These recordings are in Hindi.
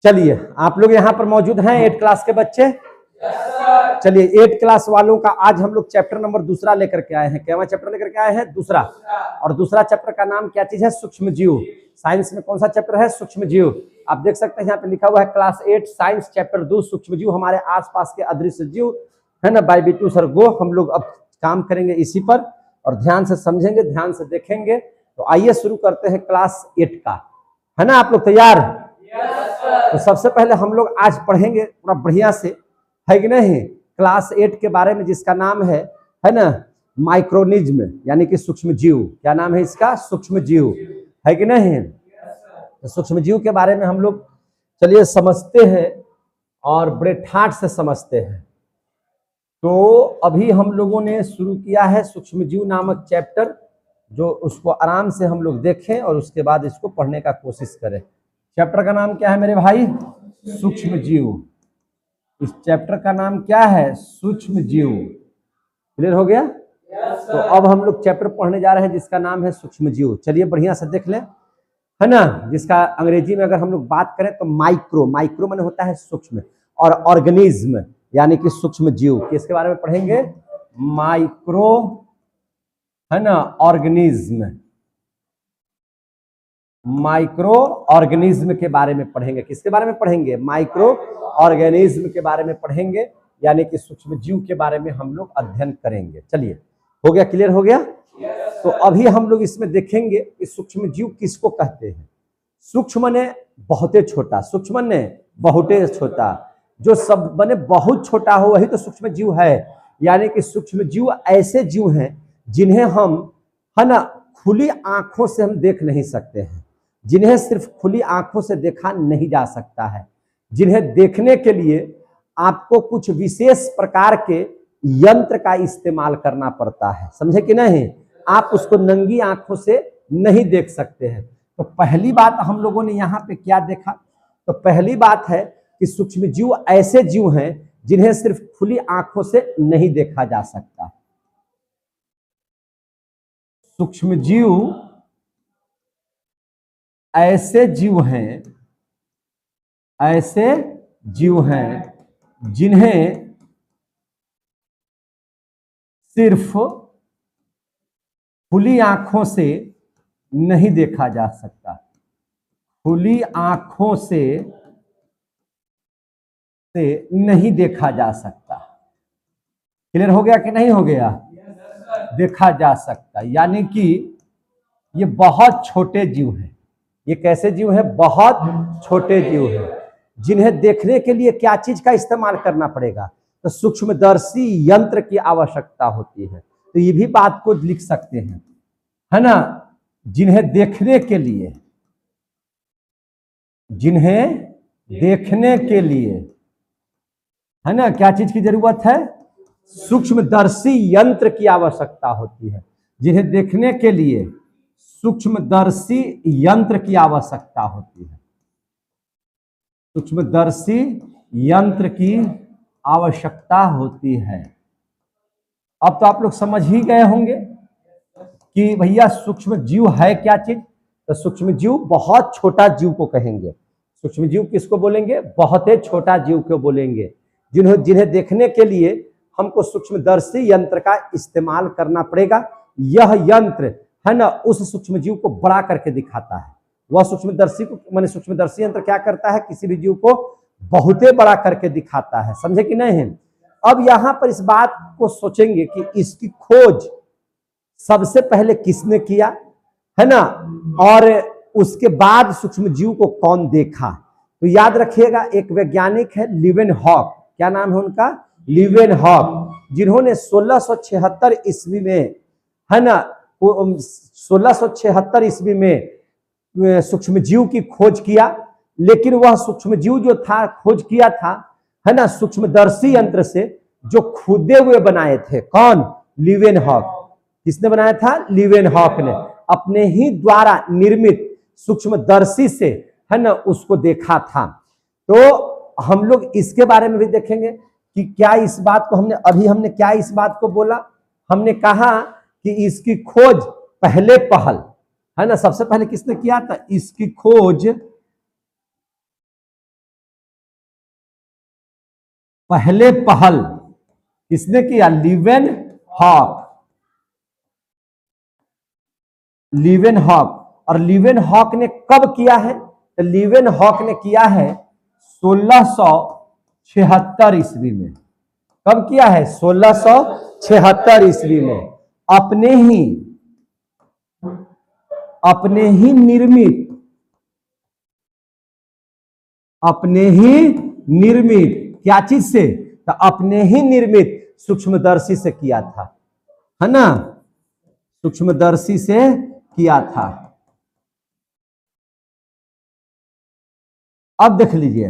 चलिए आप लोग यहाँ पर मौजूद हैं 8 क्लास के बच्चे। चलिए 8 क्लास वालों का आज हम लोग चैप्टर नंबर दूसरा लेकर के आए हैं। क्या चैप्टर लेकर के आए हैं? दूसरा। और दूसरा चैप्टर का नाम क्या चीज है? सूक्ष्म जीव। साइंस में कौन सा चैप्टर है? सूक्ष्म जीव। आप देख सकते हैं यहाँ पे लिखा हुआ है क्लास 8 साइंस चैप्टर 2 सूक्ष्म जीव, हमारे आसपास के अदृश्य जीव, है ना। बाय बिट्टू सर गो। हम लोग अब काम करेंगे इसी पर और ध्यान से समझेंगे, ध्यान से देखेंगे। तो आइए शुरू करते हैं क्लास 8 का, है ना। आप लोग तैयार? तो सबसे पहले हम लोग आज पढ़ेंगे पूरा बढ़िया से, है कि नहीं, क्लास 8 के बारे में, जिसका नाम है ना माइक्रोनिज्म, यानी कि सूक्ष्म जीव। क्या नाम है इसका? सूक्ष्म जीव, है कि नहीं। तो सूक्ष्म जीव के बारे में हम लोग चलिए समझते हैं और बड़े ठाठ से समझते हैं। तो अभी हम लोगों ने शुरू किया है सूक्ष्म जीव नामक चैप्टर, जो उसको आराम से हम लोग देखें और उसके बाद इसको पढ़ने का कोशिश करें। चैप्टर का नाम क्या है मेरे भाई? सूक्ष्म जीव। इस चैप्टर का नाम क्या है? सूक्ष्म जीव। क्लियर हो गया? तो अब हम लोग चैप्टर पढ़ने जा रहे हैं जिसका नाम है सूक्ष्म जीव। चलिए बढ़िया से देख लें, है ना। जिसका अंग्रेजी में अगर हम लोग बात करें तो माइक्रो, माइक्रो माने होता है सूक्ष्म, और ऑर्गेनिज्म यानी कि सूक्ष्म जीव। किसके बारे में पढ़ेंगे? माइक्रो, है ना, ऑर्गेनिज्म। माइक्रो ऑर्गेनिज्म के बारे में पढ़ेंगे। किसके बारे में पढ़ेंगे? माइक्रो ऑर्गेनिज्म के बारे में पढ़ेंगे, यानी कि सूक्ष्म जीव के बारे में हम लोग अध्ययन करेंगे। चलिए हो गया? क्लियर हो गया? तो अभी हम लोग इसमें देखेंगे कि सूक्ष्म जीव किसको कहते हैं। सूक्ष्म ने बहुते छोटा, सूक्ष्म ने बहुते छोटा, जो सब बने बहुत छोटा हो वही तो सूक्ष्म जीव है। यानी कि सूक्ष्म जीव ऐसे जीव हैं जिन्हें हम, है ना, खुली आंखों से हम देख नहीं सकते हैं, जिन्हें सिर्फ खुली आंखों से देखा नहीं जा सकता है, जिन्हें देखने के लिए आपको कुछ विशेष प्रकार के यंत्र का इस्तेमाल करना पड़ता है, समझे कि नहीं। आप उसको नंगी आंखों से नहीं देख सकते हैं। तो पहली बात हम लोगों ने यहाँ पे क्या देखा? तो पहली बात है कि सूक्ष्म जीव ऐसे जीव हैं जिन्हें सिर्फ खुली आंखों से नहीं देखा जा सकता। सूक्ष्म जीव ऐसे जीव हैं, ऐसे जीव हैं जिन्हें सिर्फ खुली आंखों से नहीं देखा जा सकता। खुली आंखों से नहीं देखा जा सकता। क्लियर हो गया कि नहीं हो गया? देखा जा सकता यानी कि ये बहुत छोटे जीव हैं। ये कैसे जीव हैं? बहुत छोटे जीव हैं जिन्हें देखने के लिए क्या चीज का इस्तेमाल करना पड़ेगा? तो सूक्ष्मदर्शी यंत्र की आवश्यकता होती है। तो ये भी बात को लिख सकते हैं, है ना। जिन्हें देखने के लिए, जिन्हें देखने के लिए, है ना, क्या चीज की जरूरत है? सूक्ष्मदर्शी यंत्र की आवश्यकता होती है। जिन्हें देखने के लिए सूक्ष्मदर्शी यंत्र की आवश्यकता होती है। सूक्ष्मदर्शी यंत्र की आवश्यकता होती है। अब तो आप लोग समझ ही गए होंगे कि भैया सूक्ष्म जीव है क्या चीज। तो सूक्ष्म जीव बहुत छोटा जीव को कहेंगे। सूक्ष्म जीव किसको बोलेंगे? बहुत ही छोटा जीव को बोलेंगे, जिन्हें देखने के लिए हमको सूक्ष्मदर्शी यंत्र का इस्तेमाल करना पड़ेगा। यह यंत्र, है ना, उस सूक्ष्म जीव को बड़ा करके दिखाता है। वह सूक्ष्मदर्शी को, माने सूक्ष्मदर्शी यंत्र क्या करता है? किसी भी जीव को बहुते बड़ा करके दिखाता है, समझे कि नहीं। अब यहां पर इस बात को सोचेंगे कि इसकी खोज सबसे पहले किसने किया, है ना, और उसके बाद सूक्ष्म जीव को कौन देखा। तो याद रखिएगा, एक वैज्ञानिक है लीवेनहॉक। क्या नाम है उनका? लीवेनहॉक, जिन्होंने 1676 ईस्वी में, है ना, 1676 ईस्वी में सूक्ष्म जीव की खोज किया। लेकिन वह सूक्ष्म जीव जो था, खोज किया था, है ना, सूक्ष्मदर्शी यंत्र से, जो खुदे हुए बनाए थे। कौन? लीवेनहॉक। किसने बनाया था? लीवेनहॉक ने अपने ही द्वारा निर्मित सूक्ष्मदर्शी से, है ना, उसको देखा था। तो हम लोग इसके बारे में भी देखेंगे कि क्या इस बात को हमने क्या इस बात को बोला? हमने कहा कि इसकी खोज पहले पहल, है ना, सबसे पहले किसने किया था? इसकी खोज पहले पहल किसने किया? लीवेन हॉक। लीवेन हॉक। और लीवेन हॉक ने कब किया है? तो लीवेन हॉक ने किया है 1676 ईस्वी में। कब किया है? 1676 ईस्वी में। अपने ही निर्मित क्या चीज से? तो अपने ही निर्मित सूक्ष्मदर्शी से किया था, है ना? सूक्ष्मदर्शी से किया था। अब देख लीजिए,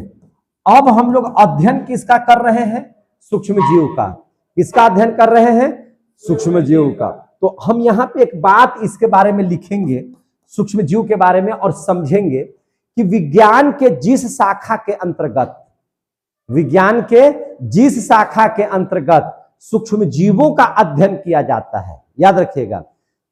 अब हम लोग अध्ययन किसका कर रहे हैं? सूक्ष्म जीव का। किसका अध्ययन कर रहे हैं? सूक्ष्म जीव का। तो हम यहां पे एक बात इसके बारे में लिखेंगे, सूक्ष्म जीव के बारे में, और समझेंगे कि विज्ञान के जिस शाखा के अंतर्गत सूक्ष्म जीवों का अध्ययन किया जाता है, याद रखिएगा,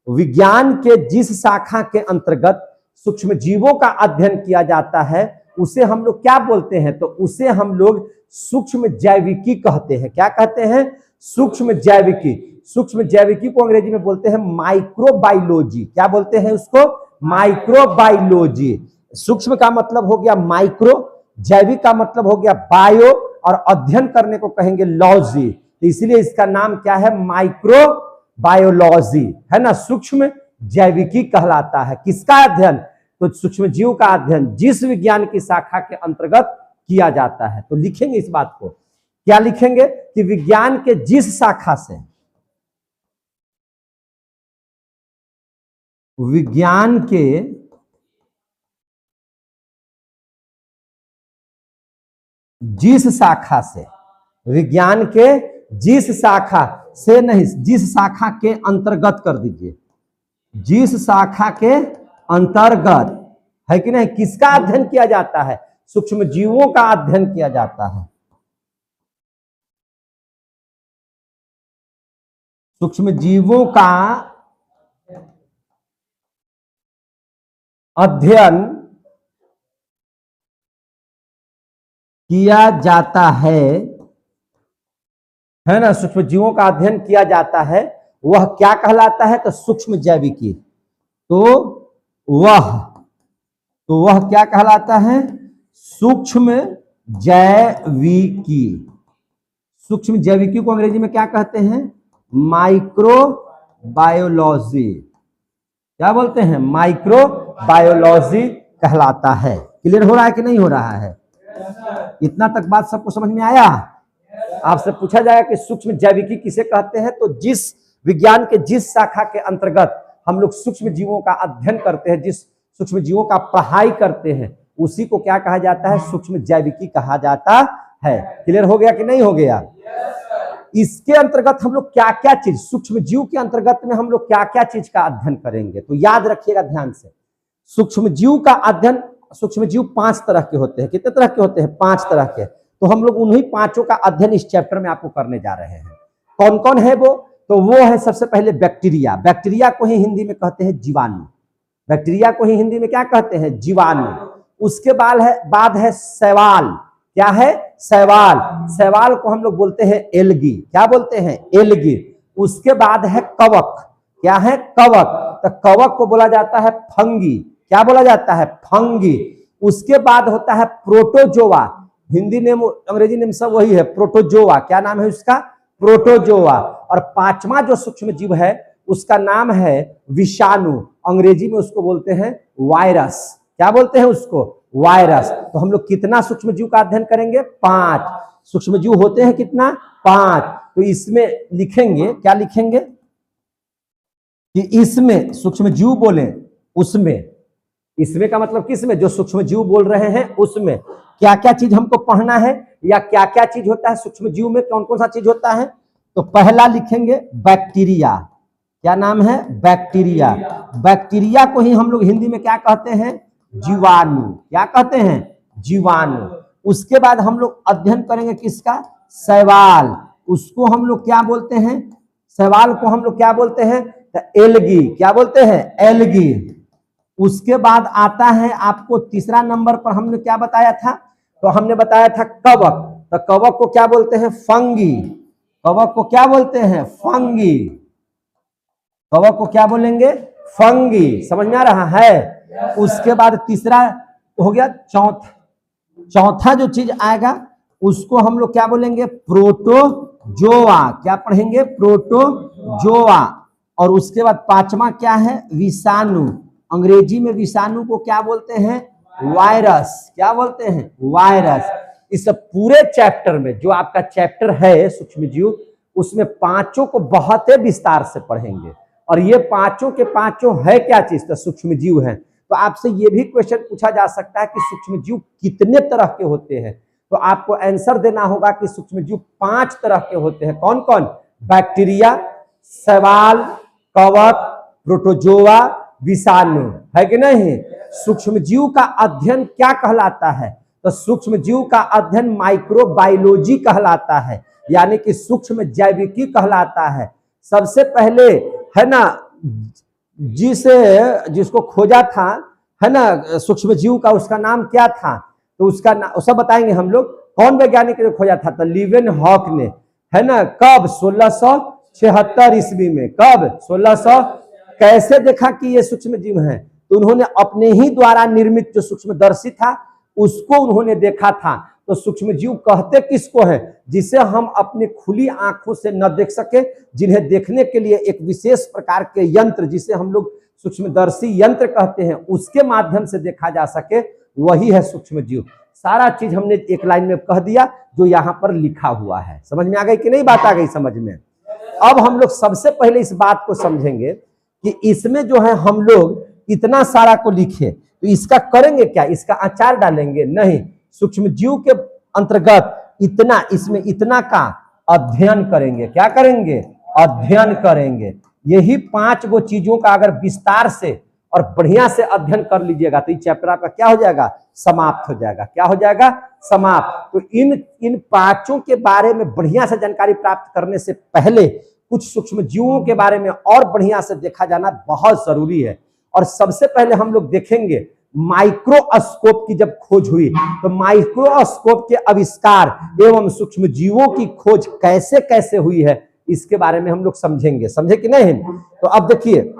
विज्ञान के जिस शाखा के अंतर्गत सूक्ष्म जीवों का अध्ययन किया जाता है उसे हम लोग क्या बोलते हैं? तो उसे हम लोग सूक्ष्म जैविकी कहते हैं। क्या कहते हैं? सूक्ष्म जैविकी। सूक्ष्म जैविकी को अंग्रेजी में बोलते हैं माइक्रोबायोलॉजी। क्या बोलते हैं उसको? माइक्रोबायोलॉजी। सूक्ष्म का मतलब हो गया माइक्रो, जैविक का मतलब हो गया बायो, और अध्ययन करने को कहेंगे लॉजी। इसलिए इसका नाम क्या है? माइक्रोबायोलॉजी, है ना? सूक्ष्म जैविकी कहलाता है। किसका अध्ययन? तो सूक्ष्म जीव का अध्ययन जिस विज्ञान की शाखा के अंतर्गत किया जाता है। तो लिखेंगे इस बात को, क्या लिखेंगे? कि विज्ञान के जिस शाखा से, विज्ञान के जिस शाखा से, विज्ञान के जिस शाखा से नहीं, जिस शाखा के अंतर्गत कर दीजिए, जिस शाखा के अंतर्गत, है कि नहीं? किसका अध्ययन किया जाता है? सूक्ष्म जीवों का अध्ययन किया जाता है। सूक्ष्म जीवों का अध्ययन किया जाता है ना? सूक्ष्म जीवों का अध्ययन किया जाता है, वह क्या कहलाता है? तो सूक्ष्म जैविकी। तो वह क्या कहलाता है? सूक्ष्म जैविकी। सूक्ष्म जैविकी को अंग्रेजी में क्या कहते हैं? माइक्रोबायोलॉजी। क्या बोलते हैं? माइक्रोबायोलॉजी कहलाता है। क्लियर हो रहा है कि नहीं हो रहा है? इतना तक बात सबको समझ में आया? आपसे पूछा जाएगा कि सूक्ष्म जैविकी किसे कहते हैं, तो जिस विज्ञान के जिस शाखा के अंतर्गत हम लोग सूक्ष्म जीवों का अध्ययन करते हैं, जिस सूक्ष्म जीवों का पढ़ाई करते हैं, उसी को क्या कहा जाता है? सूक्ष्म जैविकी कहा जाता है। क्लियर हो गया कि नहीं हो गया? इसके अंतर्गत हम लोग क्या क्या चीज, सूक्ष्म जीव के अंतर्गत में हम लोग क्या क्या चीज का अध्ययन करेंगे? तो याद रखिएगा ध्यान से, सूक्ष्म जीव का अध्ययन, सूक्ष्म जीव 5 तरह के होते हैं। कितने तरह के होते हैं? 5 तरह के। तो हम लोग उन्हीं 5 का अध्ययन इस चैप्टर में आपको करने जा रहे हैं। कौन कौन है वो? तो वो है सबसे पहले बैक्टीरिया। बैक्टीरिया को ही हिंदी में कहते हैं जीवाणु। बैक्टीरिया को ही हिंदी में क्या कहते हैं? जीवाणु। उसके बाद है शैवाल। क्या है? शैवाल। शैवाल को हम लोग बोलते हैं एल्गी। क्या बोलते हैं? एल्गी। उसके बाद है कवक। क्या है? कवक। तो कवक को बोला जाता है फंगी। क्या बोला जाता है? फंगी। उसके बाद होता है प्रोटोजोआ। हिंदी नेम अंग्रेजी नेम सब वही है, प्रोटोजोआ। क्या नाम है उसका? प्रोटोजोआ। और 5वां जो सूक्ष्म जीव है उसका नाम है विषाणु। अंग्रेजी में उसको बोलते हैं वायरस। क्या बोलते हैं उसको? वायरस। तो हम लोग कितना सूक्ष्म जीव का अध्ययन करेंगे? 5 सूक्ष्म जीव होते हैं। कितना? 5। तो इसमें लिखेंगे, क्या लिखेंगे? कि इसमें सूक्ष्म जीव बोले, उसमें, इसमें का मतलब किसमें? जो सूक्ष्म जीव बोल रहे हैं उसमें क्या क्या चीज हमको पढ़ना है, या क्या क्या चीज होता है सूक्ष्म जीव में, कौन कौन सा चीज होता है? तो पहला लिखेंगे बैक्टीरिया। क्या नाम है? बैक्टीरिया। बैक्टीरिया को ही हम लोग हिंदी में क्या कहते हैं? जीवाणु। क्या कहते हैं? जीवाणु। उसके बाद हम लोग अध्ययन करेंगे किसका? शैवाल। उसको हम लोग क्या बोलते हैं? शैवाल को हम लोग क्या बोलते हैं? तो एल्गी। क्या बोलते हैं? एल्गी। उसके बाद आता है आपको तीसरा नंबर पर हमने क्या बताया था? तो हमने बताया था कवक। तो कवक को क्या बोलते हैं? फंगी। कवक को क्या बोलते हैं? फंगी। कवक को क्या बोलेंगे? फंगी। समझ में आ रहा है? उसके बाद तीसरा हो गया। चौथा जो चीज आएगा उसको हम लोग क्या बोलेंगे? प्रोटोजोआ। क्या पढ़ेंगे? प्रोटोजोआ। और उसके बाद पांचवा क्या है? विषाणु। अंग्रेजी में विषाणु को क्या बोलते हैं? वायरस। क्या बोलते हैं? वायरस। इस पूरे चैप्टर में जो आपका चैप्टर है सूक्ष्मजीव, उसमें पांचों को बहुत ही विस्तार से पढ़ेंगे। और ये पांचों के पांचों है क्या चीज? तो सूक्ष्मजीव है। तो आपसे ये भी क्वेश्चन पूछा जा सकता है कि सूक्ष्मजीव कितने तरह के होते हैं? तो आपको आंसर देना होगा कि सूक्ष्मजीव 5 तरह के होते हैं। कौन कौन? बैक्टीरिया, शैवाल, कवक, प्रोटोजोआ, विषाणु। है कि नहीं? सूक्ष्मजीव का अध्ययन क्या कहलाता है? तो सूक्ष्मजीव का अध्ययन माइक्रोबायोलॉजी कहलाता है, यानी कि सूक्ष्म जैविकी कहलाता है। सबसे पहले है ना जिसको खोजा था, है ना, सूक्ष्मजीव का, उसका नाम क्या था? तो उसका सब बताएंगे हम लोग। कौन वैज्ञानिक ने खोजा था? तो लीवेनहॉक ने, है ना। कब? 1676 ईस्वी में। कब? 1600। कैसे देखा कि ये सूक्ष्मजीव है? तो उन्होंने अपने ही द्वारा निर्मित जो सूक्ष्मदर्शी था उसको उन्होंने देखा था। तो सूक्ष्मजीव कहते किसको है? जिसे हम अपनी खुली आंखों से न देख सके, जिन्हें देखने के लिए एक विशेष प्रकार के यंत्र, जिसे हम लोग सूक्ष्मदर्शी यंत्र कहते हैं, उसके माध्यम से देखा जा सके, वही है सूक्ष्मजीव। सारा चीज हमने एक लाइन में कह दिया जो यहाँ पर लिखा हुआ है। समझ में आ गई कि नहीं? बात आ गई समझ में? अब हम लोग सबसे पहले इस बात को समझेंगे कि इसमें जो है हम लोग इतना सारा को लिखे, तो इसका करेंगे क्या? इसका अचार डालेंगे? नहीं। सूक्ष्मजीव के अंतर्गत इतना, इसमें इतना का अध्ययन करेंगे। क्या करेंगे? अध्ययन करेंगे। यही 5 गो चीजों का अगर विस्तार से और बढ़िया से अध्ययन कर लीजिएगा तो ये चैप्टर आपका क्या हो जाएगा? समाप्त हो जाएगा। क्या हो जाएगा? समाप्त। तो इन 5 के बारे में बढ़िया से जानकारी प्राप्त करने से पहले कुछ सूक्ष्मजीवों के बारे में और बढ़िया से देखा जाना बहुत जरूरी है। और सबसे पहले हम लोग देखेंगे माइक्रोस्कोप की जब खोज हुई, तो माइक्रोस्कोप के आविष्कार एवं सूक्ष्मजीवों की खोज कैसे कैसे हुई है, इसके बारे में हम लोग समझेंगे। समझे कि नहीं? तो अब देखिए,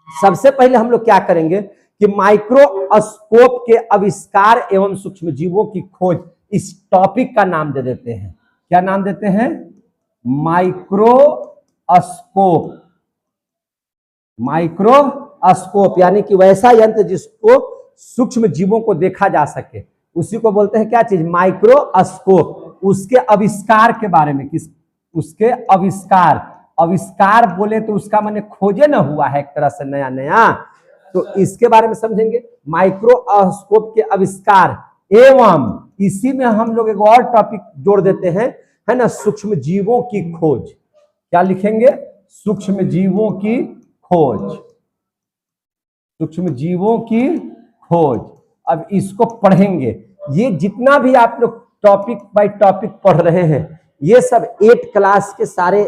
सबसे पहले हम लोग क्या करेंगे कि माइक्रोस्कोप के आविष्कार एवं सूक्ष्मजीवों की खोज, इस टॉपिक का नाम दे देते हैं। क्या नाम देते हैं? माइक्रोस्कोप। माइक्रोस्कोप यानी कि वैसा यंत्र जिसको सूक्ष्म जीवों को देखा जा सके, उसी को बोलते हैं क्या चीज? माइक्रोस्कोप। उसके आविष्कार के बारे में, किस? उसके आविष्कार बोले तो उसका माने खोजे ना हुआ है एक तरह से नया नया, तो इसके बारे में समझेंगे। माइक्रोस्कोप के आविष्कार एवं इसी में हम लोग एक और टॉपिक जोड़ देते हैं, है ना, सूक्ष्म जीवों की खोज। क्या लिखेंगे? सूक्ष्म जीवों की खोज। सूक्ष्म जीवों की खोज। अब इसको पढ़ेंगे। ये जितना भी आप लोग टॉपिक बाय टॉपिक पढ़ रहे हैं, ये सब 8 क्लास के सारे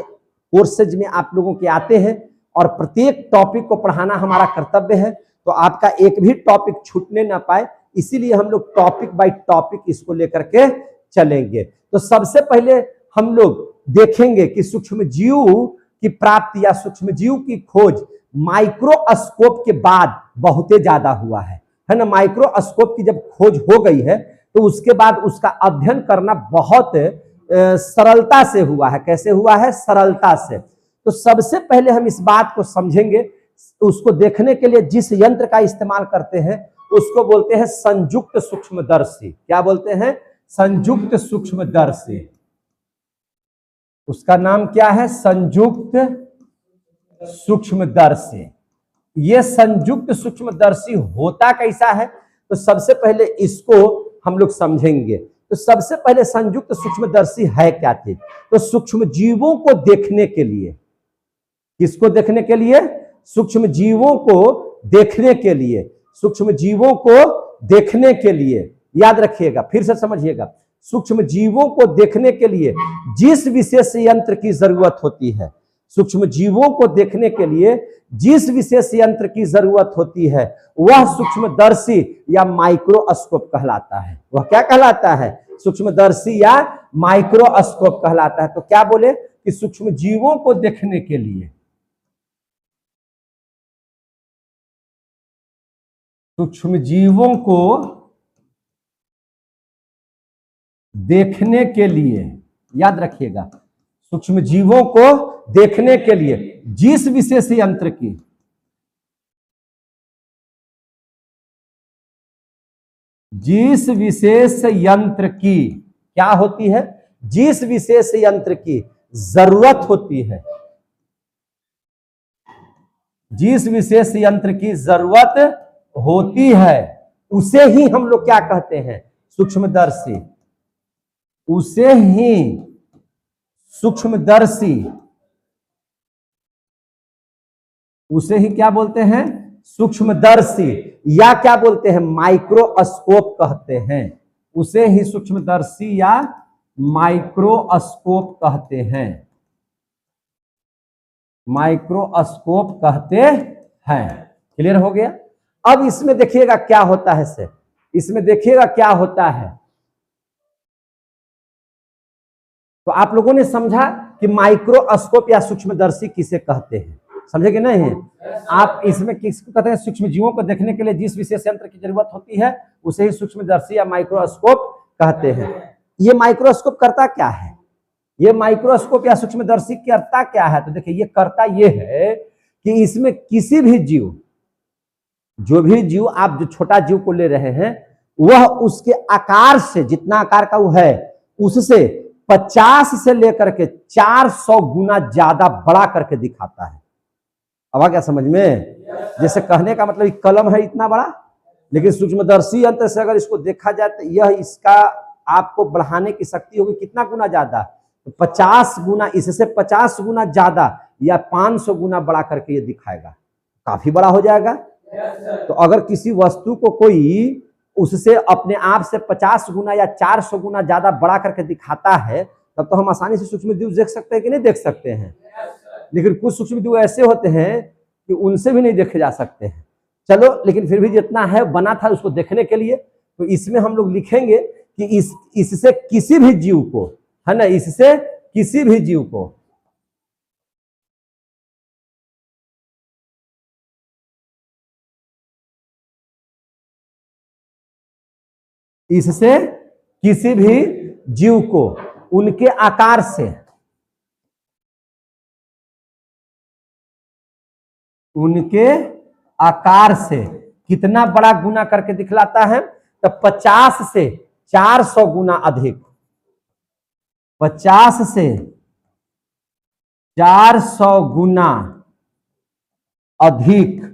कोर्सेज में आप लोगों के आते हैं और प्रत्येक टॉपिक को पढ़ाना हमारा कर्तव्य है। तो आपका एक भी टॉपिक छूटने ना पाए, इसीलिए हम लोग टॉपिक बाय टॉपिक इसको लेकर के चलेंगे। तो सबसे पहले हम लोग देखेंगे कि सूक्ष्मजीव की प्राप्ति या सूक्ष्मजीव की खोज माइक्रोस्कोप के बाद बहुत ज्यादा हुआ है ना। माइक्रोस्कोप की जब खोज हो गई है तो उसके बाद उसका अध्ययन करना बहुत सरलता से हुआ है। कैसे हुआ है? सरलता से। तो सबसे पहले हम इस बात को समझेंगे, उसको देखने के लिए जिस यंत्र का इस्तेमाल करते हैं उसको बोलते हैं संयुक्त सूक्ष्मदर्शी। क्या बोलते हैं? संयुक्त सूक्ष्मदर्शी। उसका नाम क्या है? संयुक्त सूक्ष्मदर्शी। ये संयुक्त सूक्ष्मदर्शी होता कैसा है? तो सबसे पहले इसको हम लोग समझेंगे। तो सबसे पहले संयुक्त सूक्ष्मदर्शी है क्या चीज? तो सूक्ष्म जीवों को देखने के लिए। किसको देखने के लिए? सूक्ष्म जीवों को देखने के लिए। सूक्ष्म जीवों को देखने के लिए, याद रखिएगा, फिर से समझिएगा। सूक्ष्म जीवों को देखने के लिए जिस विशेष यंत्र की जरूरत होती है, सूक्ष्म जीवों को देखने के लिए जिस विशेष यंत्र की जरूरत होती है, वह सूक्ष्मदर्शी या माइक्रोस्कोप कहलाता है। वह क्या कहलाता है? सूक्ष्मदर्शी या माइक्रोस्कोप कहलाता है। तो क्या बोले कि सूक्ष्म जीवों को देखने के लिए, सूक्ष्म जीवों को देखने के लिए, याद रखिएगा, सूक्ष्म जीवों को देखने के लिए जिस विशेष यंत्र की, जिस विशेष यंत्र की क्या होती है, जिस विशेष यंत्र की जरूरत होती है, जिस विशेष यंत्र की जरूरत होती है, उसे ही हम लोग क्या कहते हैं, सूक्ष्मदर्शी। उसे ही सूक्ष्मदर्शी, उसे ही क्या बोलते हैं, सूक्ष्मदर्शी, या क्या बोलते हैं, माइक्रोस्कोप कहते हैं। उसे ही सूक्ष्मदर्शी या माइक्रोस्कोप कहते हैं, माइक्रोस्कोप कहते हैं। क्लियर हो गया। अब इसमें देखिएगा क्या होता है सर, इसमें देखिएगा क्या होता है। तो आप लोगों ने समझा कि माइक्रोस्कोप या सूक्ष्मदर्शी किसे कहते हैं, समझे कि नहीं? आप इसमें किसको कहते हैं, सूक्ष्म जीवों को देखने के लिए जिस विशेष यंत्र की जरूरत होती है उसे ही सूक्ष्मदर्शी या माइक्रोस्कोप कहते हैं। ये माइक्रोस्कोप करता क्या है, ये माइक्रोस्कोप या सूक्ष्मदर्शी करता क्या है? तो देखिए, ये करता ये है कि इसमें किसी भी जीव, जो भी जीव आप जो छोटा जीव को ले रहे हैं, वह उसके आकार से, जितना आकार का वो है, उससे 50 से लेकर के 400 गुना ज्यादा बड़ा करके दिखाता है। अब आ गया समझ में? जैसे कहने का मतलब कलम है इतना बड़ा, लेकिन सूक्ष्मदर्शी यंत्र से अगर इसको देखा जाए तो यह इसका आपको बढ़ाने की शक्ति होगी कितना गुना ज्यादा, 50 गुना, इससे 50 गुना ज्यादा या 500 गुना बड़ा करके ये दिखाएगा, काफी बड़ा हो जाएगा। तो अगर किसी वस्तु को कोई उससे अपने आप से 50 गुना या 400 गुना ज्यादा बड़ा करके दिखाता है, तब तो हम आसानी से सूक्ष्मजीव देख सकते हैं कि नहीं देख सकते हैं। लेकिन कुछ सूक्ष्मजीव ऐसे होते हैं कि उनसे भी नहीं देखे जा सकते हैं। चलो, लेकिन फिर भी जितना है बना था उसको देखने के लिए, तो इसमें हम लोग लिखेंगे कि इससे किसी भी जीव को, है ना, इससे किसी भी जीव को, इससे किसी भी जीव को उनके आकार से, उनके आकार से कितना बड़ा गुना करके दिखलाता है, तो 50 से 400 गुना अधिक, 50 से 400 गुना अधिक,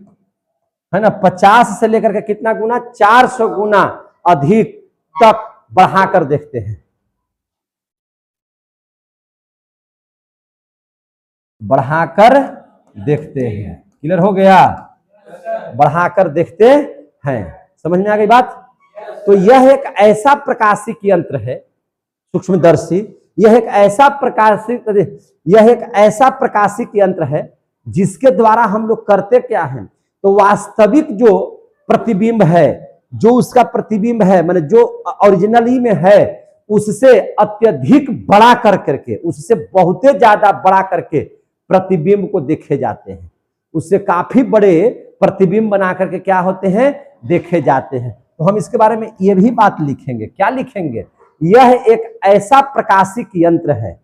है ना, 50 से लेकर के कितना गुना, 400 गुना अधिक तक बढ़ाकर देखते हैं, बढ़ाकर देखते हैं। क्लियर हो गया? बढ़ाकर देखते हैं, समझ में आ गई बात? तो यह एक ऐसा प्रकाशिक यंत्र है सूक्ष्मदर्शी, यह एक ऐसा प्रकाशिक यंत्र है जिसके द्वारा हम लोग करते क्या है, तो वास्तविक जो प्रतिबिंब है, जो उसका प्रतिबिंब है, माने जो ओरिजिनली में है, उससे अत्यधिक बड़ा कर करके, उससे बहुत ज्यादा बड़ा करके प्रतिबिंब को देखे जाते हैं। उससे काफी बड़े प्रतिबिंब बना करके क्या होते हैं, देखे जाते हैं। तो हम इसके बारे में यह भी बात लिखेंगे। क्या लिखेंगे? यह एक ऐसा प्रकाशिक यंत्र है,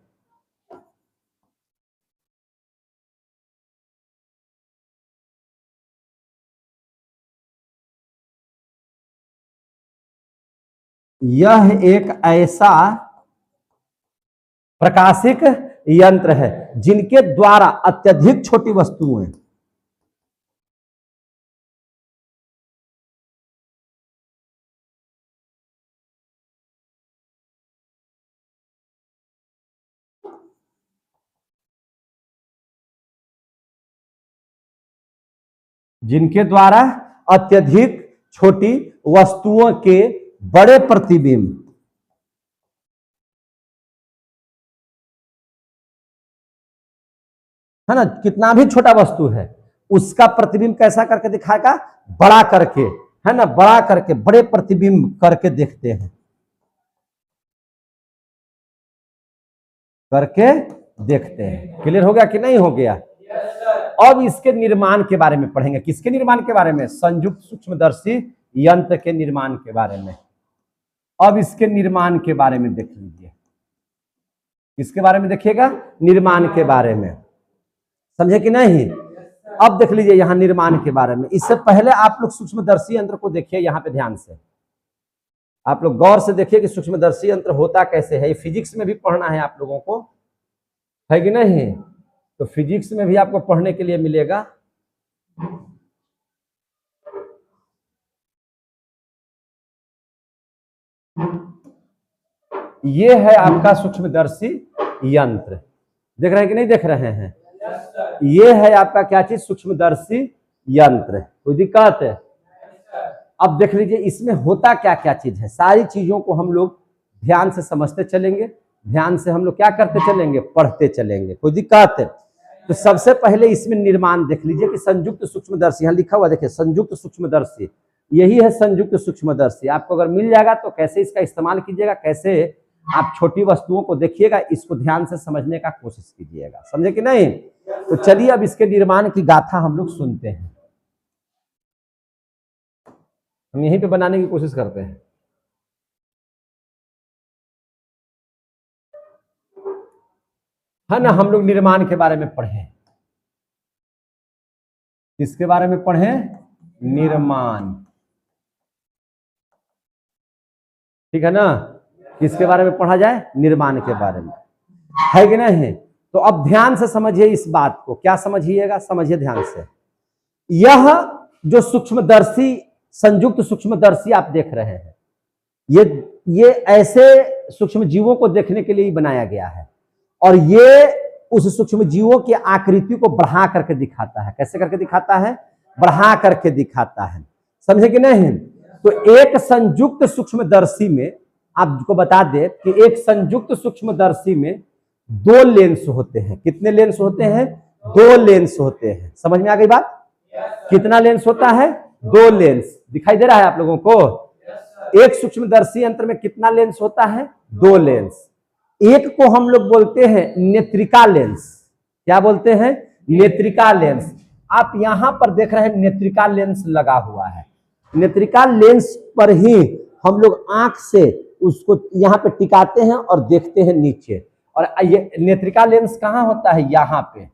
यह एक ऐसा प्रकाशिक यंत्र है जिनके द्वारा अत्यधिक छोटी वस्तुएं, जिनके द्वारा अत्यधिक छोटी वस्तुओं के बड़े प्रतिबिंब, है ना, कितना भी छोटा वस्तु है उसका प्रतिबिंब कैसा करके दिखाएगा, बड़ा करके, है ना, बड़ा करके बड़े प्रतिबिंब करके देखते हैं। करके देखते हैं। क्लियर हो गया कि नहीं हो गया? अब इसके निर्माण के बारे में पढ़ेंगे। किसके निर्माण के बारे में? संयुक्त सूक्ष्मदर्शी यंत्र के निर्माण के बारे में। अब इसके निर्माण के बारे में देख लीजिए। किसके बारे में देखिएगा? निर्माण के बारे में। समझे कि नहीं? अब देख लीजिए यहां निर्माण के बारे में। इससे पहले आप लोग सूक्ष्मदर्शी यंत्र को देखिए, यहां पे ध्यान से आप लोग गौर से देखिए कि सूक्ष्मदर्शी यंत्र होता कैसे है। फिजिक्स में भी पढ़ना है आप लोगों को, है कि नहीं? तो फिजिक्स में भी आपको पढ़ने के लिए मिलेगा। ये है आपका सूक्ष्मदर्शी यंत्र। देख रहे हैं कि नहीं देख रहे हैं? ये है आपका क्या चीज? सूक्ष्मदर्शी यंत्र। कोई दिक्कत है? अब देख लीजिए इसमें होता क्या क्या चीज है। सारी चीजों को हम लोग ध्यान से समझते चलेंगे, ध्यान से हम लोग क्या करते चलेंगे? पढ़ते चलेंगे। कोई दिक्कत है? तो सबसे पहले इसमें निर्माण देख लीजिए कि संयुक्त सूक्ष्मदर्शी, यहाँ लिखा हुआ देखिए संयुक्त सूक्ष्मदर्शी। यही है संयुक्त सूक्ष्मदर्शी। आपको अगर मिल जाएगा तो कैसे इसका इस्तेमाल कीजिएगा, कैसे आप छोटी वस्तुओं को देखिएगा, इसको ध्यान से समझने का कोशिश कीजिएगा। समझे कि नहीं? तो चलिए अब इसके निर्माण की गाथा हम लोग सुनते हैं। हम यहीं पे बनाने की कोशिश करते हैं। है ना? हम लोग निर्माण के बारे में पढ़े। किसके बारे में पढ़े? निर्माण। ठीक है ना? किसके बारे में पढ़ा जाए? निर्माण के बारे में, है कि नहीं? तो अब ध्यान से समझिए इस बात को। क्या समझिएगा? समझिए ध्यान से। यह जो सूक्ष्मदर्शी, संयुक्त सूक्ष्मदर्शी आप देख रहे हैं, ये ऐसे सूक्ष्म जीवों को देखने के लिए ही बनाया गया है। और ये उस सूक्ष्म जीवों की आकृति को बढ़ा करके दिखाता है। कैसे करके दिखाता है? बढ़ा करके दिखाता है। समझे कि नहीं? तो एक संयुक्त सूक्ष्मदर्शी में आपको बता दे कि एक संयुक्त सूक्ष्मदर्शी में 2 लेंस होते हैं। कितने लेंस होते हैं? 2 लेंस होते हैं। समझ में आ गई बात? कितना लेंस होता है? 2 लेंस। दिखाई दे रहा है आप लोगों को? एक सूक्ष्मदर्शी यंत्र में कितना लेंस होता है? 2 लेंस। एक को हम लोग बोलते हैं नेत्रिका लेंस। क्या बोलते हैं? नेत्रिका लेंस। आप यहां पर देख रहे हैं नेत्रिका लेंस लगा हुआ है। नेत्रिका लेंस पर ही हम लोग आंख से उसको यहां पे टिकाते हैं और देखते हैं नीचे। और ये नेत्रिका लेंस कहां होता है? यहां पे।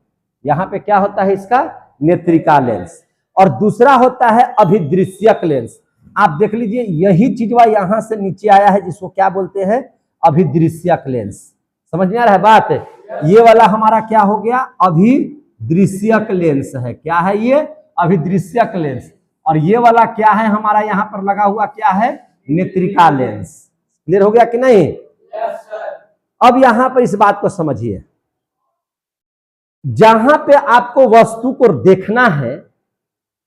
यहां पे क्या होता है इसका? नेत्रिका लेंस। और दूसरा होता है अभिदृश्यक लेंस। आप देख लीजिए यही चीज यहां से नीचे आया है, जिसको क्या बोलते हैं? अभिदृश्यक लेंस। समझ में आ रहा है बात? ये वाला हमारा क्या हो गया? अभिदृश्यक लेंस है। क्या है ये? अभिदृश्यक लेंस। और ये वाला क्या है हमारा यहां पर लगा हुआ? क्या है? नेत्रिका लेंस। क्लियर हो गया कि नहीं? अब यहां पर इस बात को समझिए, जहां पे आपको वस्तु को देखना है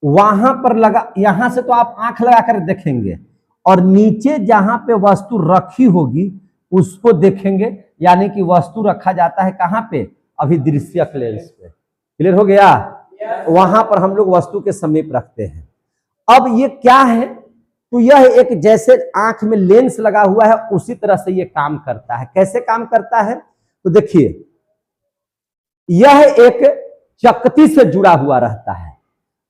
वहां पर लगा, यहां से तो आप आंख लगाकर देखेंगे, और नीचे जहां पे वस्तु रखी होगी उसको देखेंगे। यानी कि वस्तु रखा जाता है कहां पे? अभिदृश्यक लेंस पे। क्लियर हो गया? वहां पर हम लोग वस्तु के समीप रखते हैं। अब ये क्या है? तो यह एक जैसे आंख में लेंस लगा हुआ है उसी तरह से ये काम करता है। कैसे काम करता है? तो देखिए यह एक चकती से जुड़ा हुआ रहता है।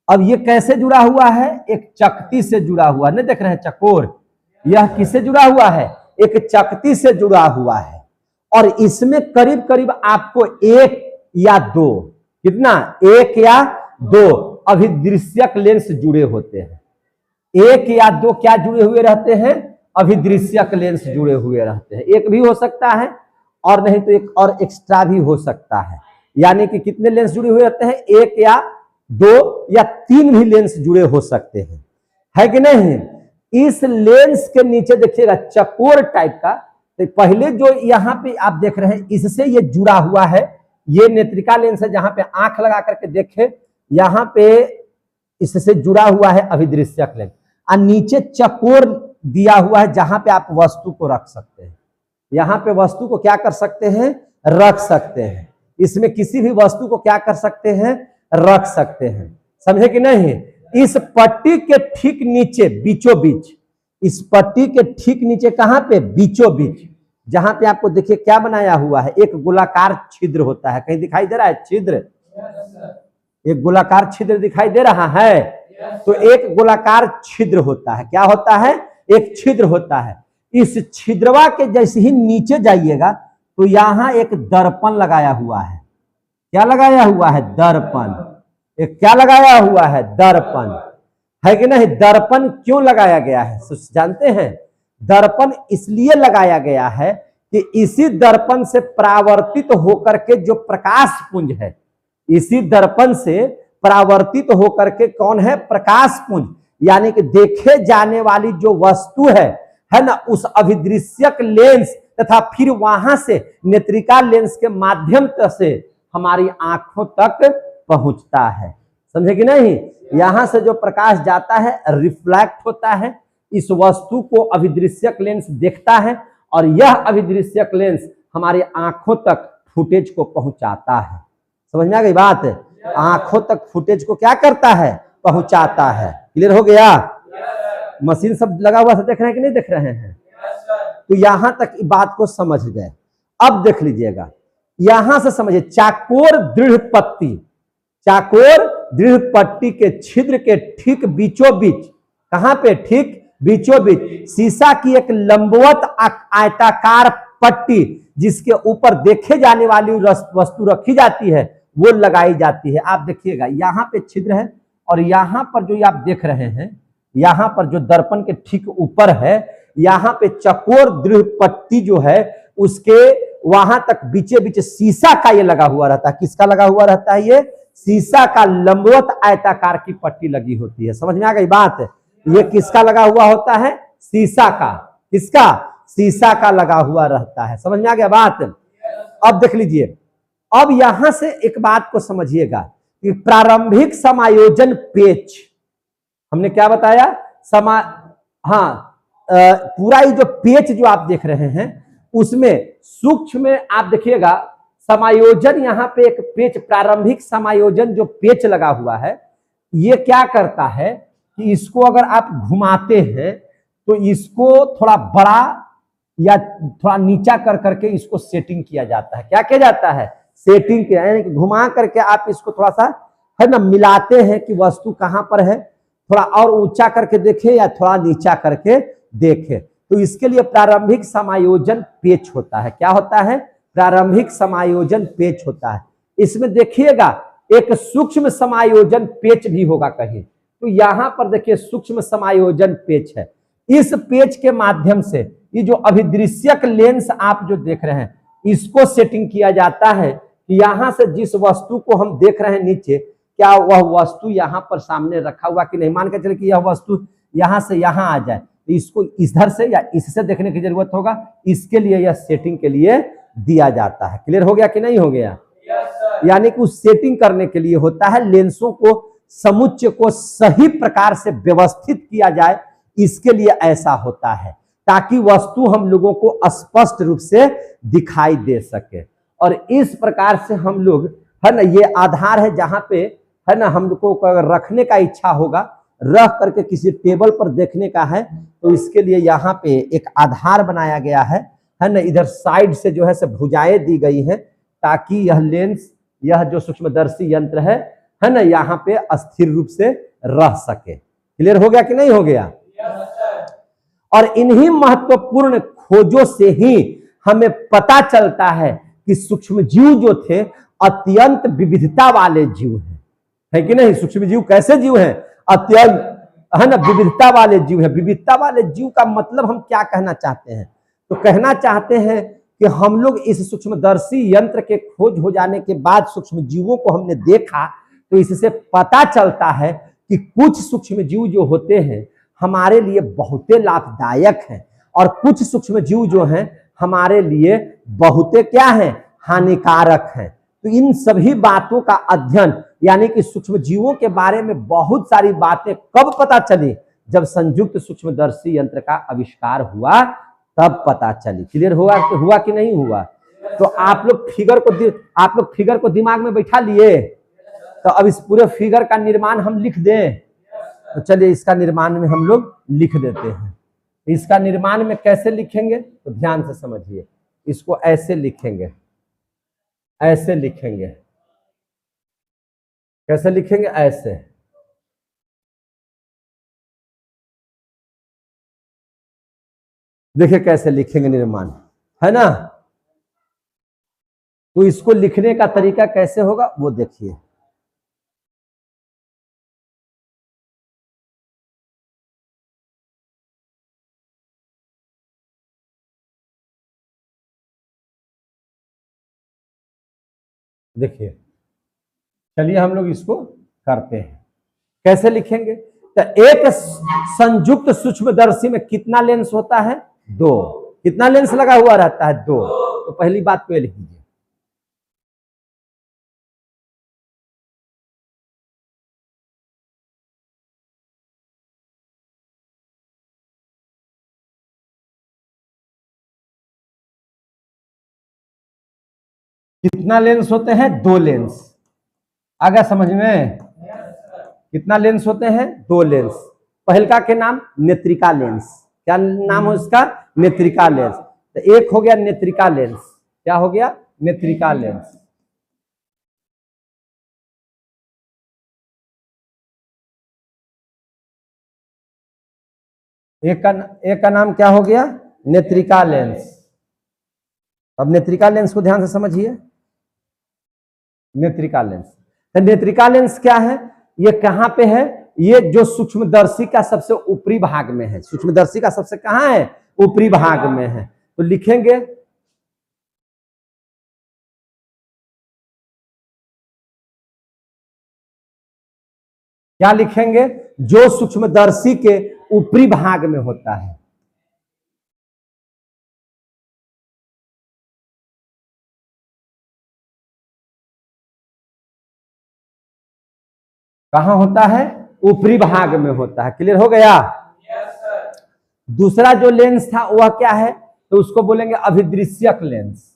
अब ये कैसे जुड़ा हुआ है? एक चकती से जुड़ा हुआ। नहीं देख रहे हैं चकोर? यह किससे जुड़ा हुआ है? एक चकती से जुड़ा हुआ है। और इसमें करीब करीब आपको 1 या 2, कितना? 1 या 2 अभिदृश्यक लेंस जुड़े होते हैं। 1 या 2 क्या जुड़े हुए रहते हैं? अभिदृश्यक लेंस जुड़े हुए रहते हैं। एक भी हो सकता है और नहीं तो एक और एक्स्ट्रा भी हो सकता है। यानी कि कितने लेंस जुड़े हुए रहते हैं? 1 या 2 या 3 भी लेंस जुड़े हो सकते हैं, है कि नहीं? इस लेंस के नीचे देखिएगा चकोर टाइप का, तो पहले जो यहाँ पे आप देख रहे हैं इससे ये जुड़ा हुआ है। ये नेत्रिका लेंस है, जहां पे आंख लगा करके देखे, यहाँ पे इससे जुड़ा हुआ है अभिदृश्यक लेंस। और नीचे चकोर दिया हुआ है जहां पे आप वस्तु को रख सकते हैं। यहाँ पे वस्तु को क्या कर सकते हैं? रख सकते हैं। इसमें किसी भी वस्तु को क्या कर सकते हैं? रख सकते हैं। समझे कि नहीं? इस पट्टी के ठीक नीचे बीचों बीच, इस पट्टी के ठीक नीचे कहां पे? बीचों बीच जहां पे आपको देखिए क्या बनाया हुआ है, एक गोलाकार छिद्र होता है, कहीं दिखाई दे रहा है छिद्र, एक गोलाकार छिद्र दिखाई दे रहा है। तो एक गोलाकार छिद्र होता है, क्या होता है, एक छिद्र होता है। इस छिद्रवा के जैसे ही नीचे जाइएगा तो यहां एक दर्पण लगाया हुआ है, क्या लगाया हुआ है, दर्पण। एक क्या लगाया हुआ है, दर्पण, है कि नहीं। दर्पण क्यों लगाया गया है जानते हैं, दर्पण इसलिए लगाया गया है कि इसी दर्पण से परावर्तित होकर के जो प्रकाश पुंज है, इसी दर्पण से परावर्तित होकर के कौन है, प्रकाश पुंज, यानी कि देखे जाने वाली जो वस्तु है ना, उस अभिदृश्यक लेंस तथा फिर वहां से नेत्रिका लेंस के माध्यम से हमारी आंखों तक पहुंचता है, समझे कि नहीं। यहां से जो प्रकाश जाता है रिफ्लेक्ट होता है, इस वस्तु को अभिदृश्यक लेंस देखता है और यह अभिदृश्यक लेंस हमारी आंखों तक फुटेज को पहुंचाता है। समझ में आ गई बात, आंखों तक फुटेज को क्या करता है, पहुंचाता है। क्लियर हो गया, मशीन सब लगा हुआ से देख रहे हैं कि नहीं देख रहे हैं। तो यहां तक बात को समझ गए। अब देख लीजिएगा, यहां से समझिए, चाकोर दृढ़ पट्टी, चाकोर दृढ़ पट्टी के छिद्र के ठीक बीचों बीच, कहां पे, ठीक बीचों बीच शीशा की एक लंबवत आयताकार पट्टी जिसके ऊपर देखे जाने वाली वस्तु रखी जाती है वो लगाई जाती है। आप देखिएगा यहां पे छिद्र है और यहां पर जो आप देख रहे हैं, यहां पर जो दर्पण के ठीक ऊपर है, यहां पे चकोर दृढ़ पट्टी जो है उसके वहां तक बीचे बीच शीशा का ये लगा हुआ रहता है। किसका लगा हुआ रहता है, ये शीशा का लंबवत आयताकार की पट्टी लगी होती है। समझ में आ गई बात, ये किसका लगा हुआ होता है, शीशा का, किसका, शीशा का लगा हुआ रहता है। समझ में आ गया बात। अब देख लीजिए, अब यहां से एक बात को समझिएगा कि प्रारंभिक समायोजन पेच, हमने क्या बताया, पूरा ये जो पेच जो आप देख रहे हैं उसमें सूक्ष्म में आप देखिएगा समायोजन, यहां पे एक पेच, प्रारंभिक समायोजन जो पेच लगा हुआ है, ये क्या करता है कि इसको अगर आप घुमाते हैं तो इसको थोड़ा बड़ा या थोड़ा नीचा कर करके इसको सेटिंग किया जाता है। क्या किया जाता है, सेटिंग किया, यानी कि घुमा करके आप इसको थोड़ा सा है ना मिलाते हैं कि वस्तु कहां पर है, थोड़ा और ऊंचा करके देखे या थोड़ा नीचा करके देखे। तो इसके लिए प्रारंभिक समायोजन पेच होता है। क्या होता है, प्रारंभिक समायोजन पेच होता है। इसमें देखिएगा एक सूक्ष्म समायोजन पेच भी होगा कहीं, तो यहां पर देखिए सूक्ष्म समायोजन पेच है। इस पेच के माध्यम से ये जो अभिदृश्यक लेंस आप जो देख रहे हैं इसको सेटिंग किया जाता है कि यहां से जिस वस्तु को हम देख रहे हैं नीचे, क्या वह वस्तु यहां पर सामने रखा हुआ कि नहीं। मान के चले कि यह वस्तु यहां से यहां आ जाए तो इसको इधर से या इससे देखने की जरूरत होगा, इसके लिए यह सेटिंग के लिए दिया जाता है। क्लियर हो गया कि नहीं हो गया, यानी कि उस सेटिंग करने के लिए होता है, लेंसों को समुच्चय को सही प्रकार से व्यवस्थित किया जाए, इसके लिए ऐसा होता है ताकि वस्तु हम लोगों को स्पष्ट रूप से दिखाई दे सके। और इस प्रकार से हम लोग है ना, ये आधार है जहां पे है ना हम लोग को अगर रखने का इच्छा होगा, रख करके किसी टेबल पर देखने का है तो इसके लिए यहाँ पे एक आधार बनाया गया है ना। इधर साइड से जो है से भुजाएं दी गई है ताकि यह लेंस, यह जो सूक्ष्मदर्शी यंत्र है ना, यहाँ पे अस्थिर रूप से रह सके। क्लियर हो गया कि नहीं हो गया। और इन्हीं महत्वपूर्ण खोजों से ही हमें पता चलता है कि सूक्ष्म जीव जो थे अत्यंत विविधता वाले जीव हैं, है कि नहीं। सूक्ष्म जीव कैसे जीव हैं, अत्यंत है ना विविधता वाले जीव है। विविधता वाले जीव का मतलब हम क्या कहना चाहते हैं, तो कहना चाहते हैं कि हम लोग इस सूक्ष्मदर्शी यंत्र के खोज हो जाने के बाद सूक्ष्म जीवों को हमने देखा तो इससे पता चलता है कि कुछ सूक्ष्म जीव जो होते हैं हमारे लिए बहुत लाभदायक हैं और कुछ सूक्ष्म जीव जो हैं हमारे लिए बहुत क्या है, हानिकारक हैं। तो इन सभी बातों का अध्ययन, यानी कि सूक्ष्म जीवों के बारे में बहुत सारी बातें कब पता चली, जब संयुक्त सूक्ष्मदर्शी यंत्र का आविष्कार हुआ तब पता चली। क्लियर हुआ कि नहीं हुआ। तो आप लोग फिगर को दिमाग में बैठा लिए, तो अब इस पूरे फिगर का निर्माण हम लिख दें। तो चलिए इसका निर्माण में हम लोग लिख देते हैं। इसका निर्माण में कैसे लिखेंगे तो ध्यान से समझिए। इसको ऐसे लिखेंगे, ऐसे लिखेंगे। कैसे लिखेंगे? ऐसे। देखिए कैसे लिखेंगे निर्माण, है ना। तो इसको लिखने का तरीका कैसे होगा वो देखिए। देखिए, चलिए हम लोग इसको करते हैं। कैसे लिखेंगे? तो एक संयुक्त सूक्ष्मदर्शी में कितना लेंस होता है? 2। कितना लेंस लगा हुआ रहता है? 2। तो पहली बात तो ये लिख दीजिए। कितना लेंस होते हैं? 2 लेंस। आगे समझ में? कितना लेंस होते हैं? 2 लेंस। पहलका के नाम नेत्रिका लेंस। क्या नाम है उसका? नेत्रिका लेंस। तो एक हो गया नेत्रिका लेंस। क्या हो गया? नेत्रिका लेंस। एक का नाम क्या हो गया? नेत्रिका लेंस। अब नेत्रिका लेंस को ध्यान से समझिए। नेत्रिका लेंस, तो नेत्रिका लेंस क्या है? ये कहां पे है? ये जो सूक्ष्मदर्शी का सबसे ऊपरी भाग में है। सूक्ष्मदर्शी का सबसे कहां है? ऊपरी भाग में है। तो लिखेंगे क्या? लिखेंगे जो सूक्ष्मदर्शी के ऊपरी भाग में होता है। कहां होता है? ऊपरी भाग में होता है। क्लियर हो गया? दूसरा जो लेंस था वह क्या है? तो उसको बोलेंगे अभिदृश्यक लेंस।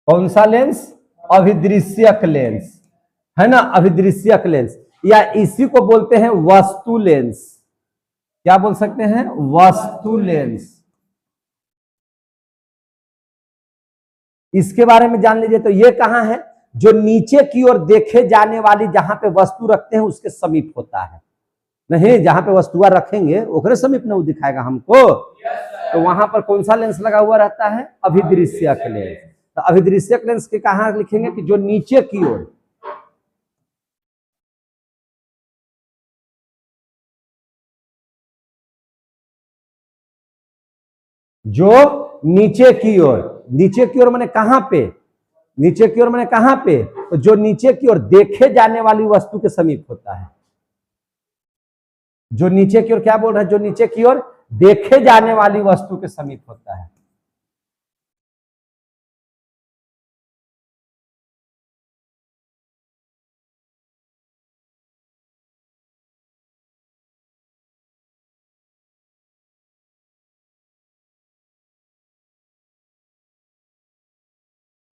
कौन सा लेंस? अभिदृश्यक लेंस, है ना। अभिदृश्यक लेंस, या इसी को बोलते हैं वस्तु लेंस। क्या बोल सकते हैं? वस्तु लेंस। इसके बारे में जान लीजिए। तो ये कहां है? जो नीचे की ओर देखे जाने वाली, जहां पे वस्तु रखते हैं उसके समीप होता है। नहीं, जहां पे वस्तुआ रखेंगे ओकरे समीप में वो दिखाएगा हमको। तो वहां पर कौन सा लेंस लगा हुआ रहता है? अभिदृश्यक लेंस। तो अभिदृश्यक लेंस के कहां लिखेंगे? कि जो नीचे की ओर, जो नीचे की ओर, नीचे की ओर मैंने कहां पे? नीचे की ओर मैंने कहां पे? तो जो नीचे की ओर देखे जाने वाली वस्तु के समीप होता है। जो नीचे की ओर, क्या बोल रहा है? जो नीचे की ओर देखे जाने वाली वस्तु के समीप होता है।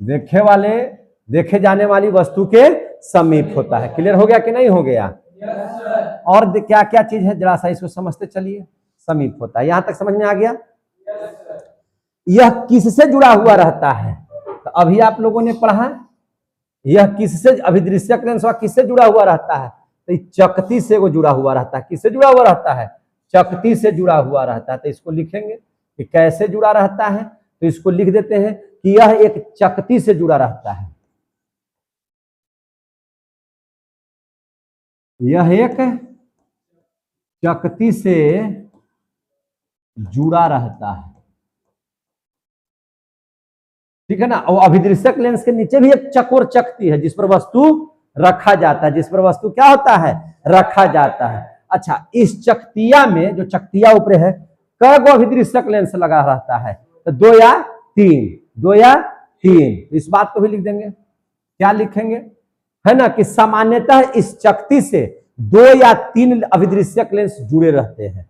देखे वाले, देखे जाने वाली वस्तु के समीप होता है। क्लियर हो गया कि नहीं हो गया? और क्या क्या चीज है जरा सा इसको समझते चलिए। समीप होता है, यहां तक समझ में आ गया? यह किससे जुड़ा हुआ रहता है? तो अभी आप लोगों ने पढ़ा, यह किससे, अभिदृश्यक लेंस किससे जुड़ा हुआ रहता है? तो चकती से वो जुड़ा हुआ रहता है। किससे जुड़ा हुआ रहता है? चकती से जुड़ा हुआ रहता है। तो इसको लिखेंगे कि कैसे जुड़ा रहता है। तो इसको लिख देते हैं कि यह एक चकती से जुड़ा रहता है। यह एक चकती से जुड़ा रहता है। ठीक है ना। और अभिदृश्यक लेंस के नीचे भी एक चकोर चकती है जिस पर वस्तु रखा जाता है। जिस पर वस्तु क्या होता है? रखा जाता है। अच्छा, इस चकतिया में, जो चकतिया ऊपर है, कै गो अभिदृश्यक लेंस लगा रहता है? तो 2 या 3। 2 या 3। इस बात को भी लिख देंगे। क्या लिखेंगे? है ना, कि सामान्यतः इस चकती से 2 या 3 अभिदृश्यक लेंस जुड़े रहते हैं।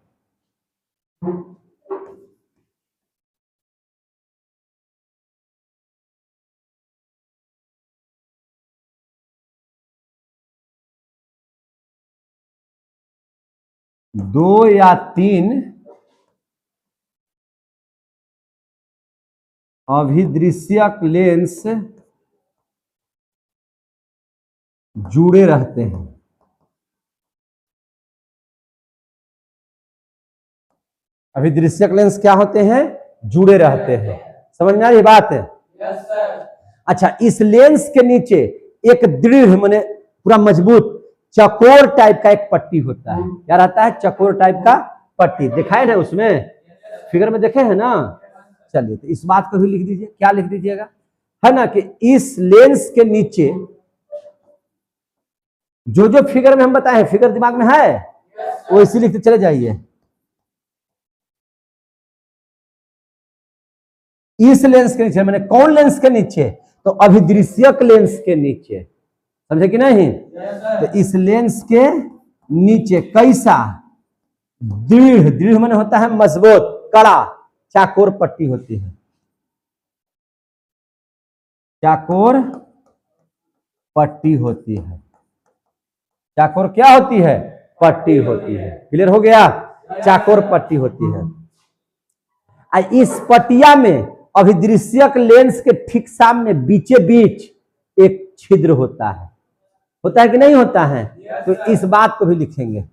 2 या 3 अभिदृश्यक लेंस जुड़े रहते हैं। अभिदृश्यक लेंस क्या होते हैं? जुड़े रहते हैं। समझ में आ रही बात है? अच्छा, इस लेंस के नीचे एक दृढ़ माने पूरा मजबूत चकोर टाइप का एक पट्टी होता है। क्या रहता है? चकोर टाइप का पट्टी। दिखाए ना उसमें फिगर में, देखे हैं ना? चलिए, तो इस बात को भी लिख दीजिए। क्या लिख दीजिएगा? है ना कि इस लेंस के नीचे जो जो फिगर में हम बताए, फिगर दिमाग में है वो इसी लिखते चले जाइए। इस लेंस के नीचे, मैंने कौन लेंस के नीचे? तो अभिदृश्यक लेंस के नीचे। समझे कि नहीं? तो इस लेंस के नीचे कैसा दृढ़, दृढ़ माने होता है मजबूत, कड़ा, चाकोर पट्टी होती है। चाकोर पट्टी होती है। चाकोर क्या होती है? पट्टी होती है। क्लियर हो गया? चाकोर पट्टी होती है। इस पट्टिया में अभिदृश्यक लेंस के ठीक सामने बीचे बीच एक छिद्र होता है। होता है कि नहीं होता है? तो इस बात को भी लिखेंगे।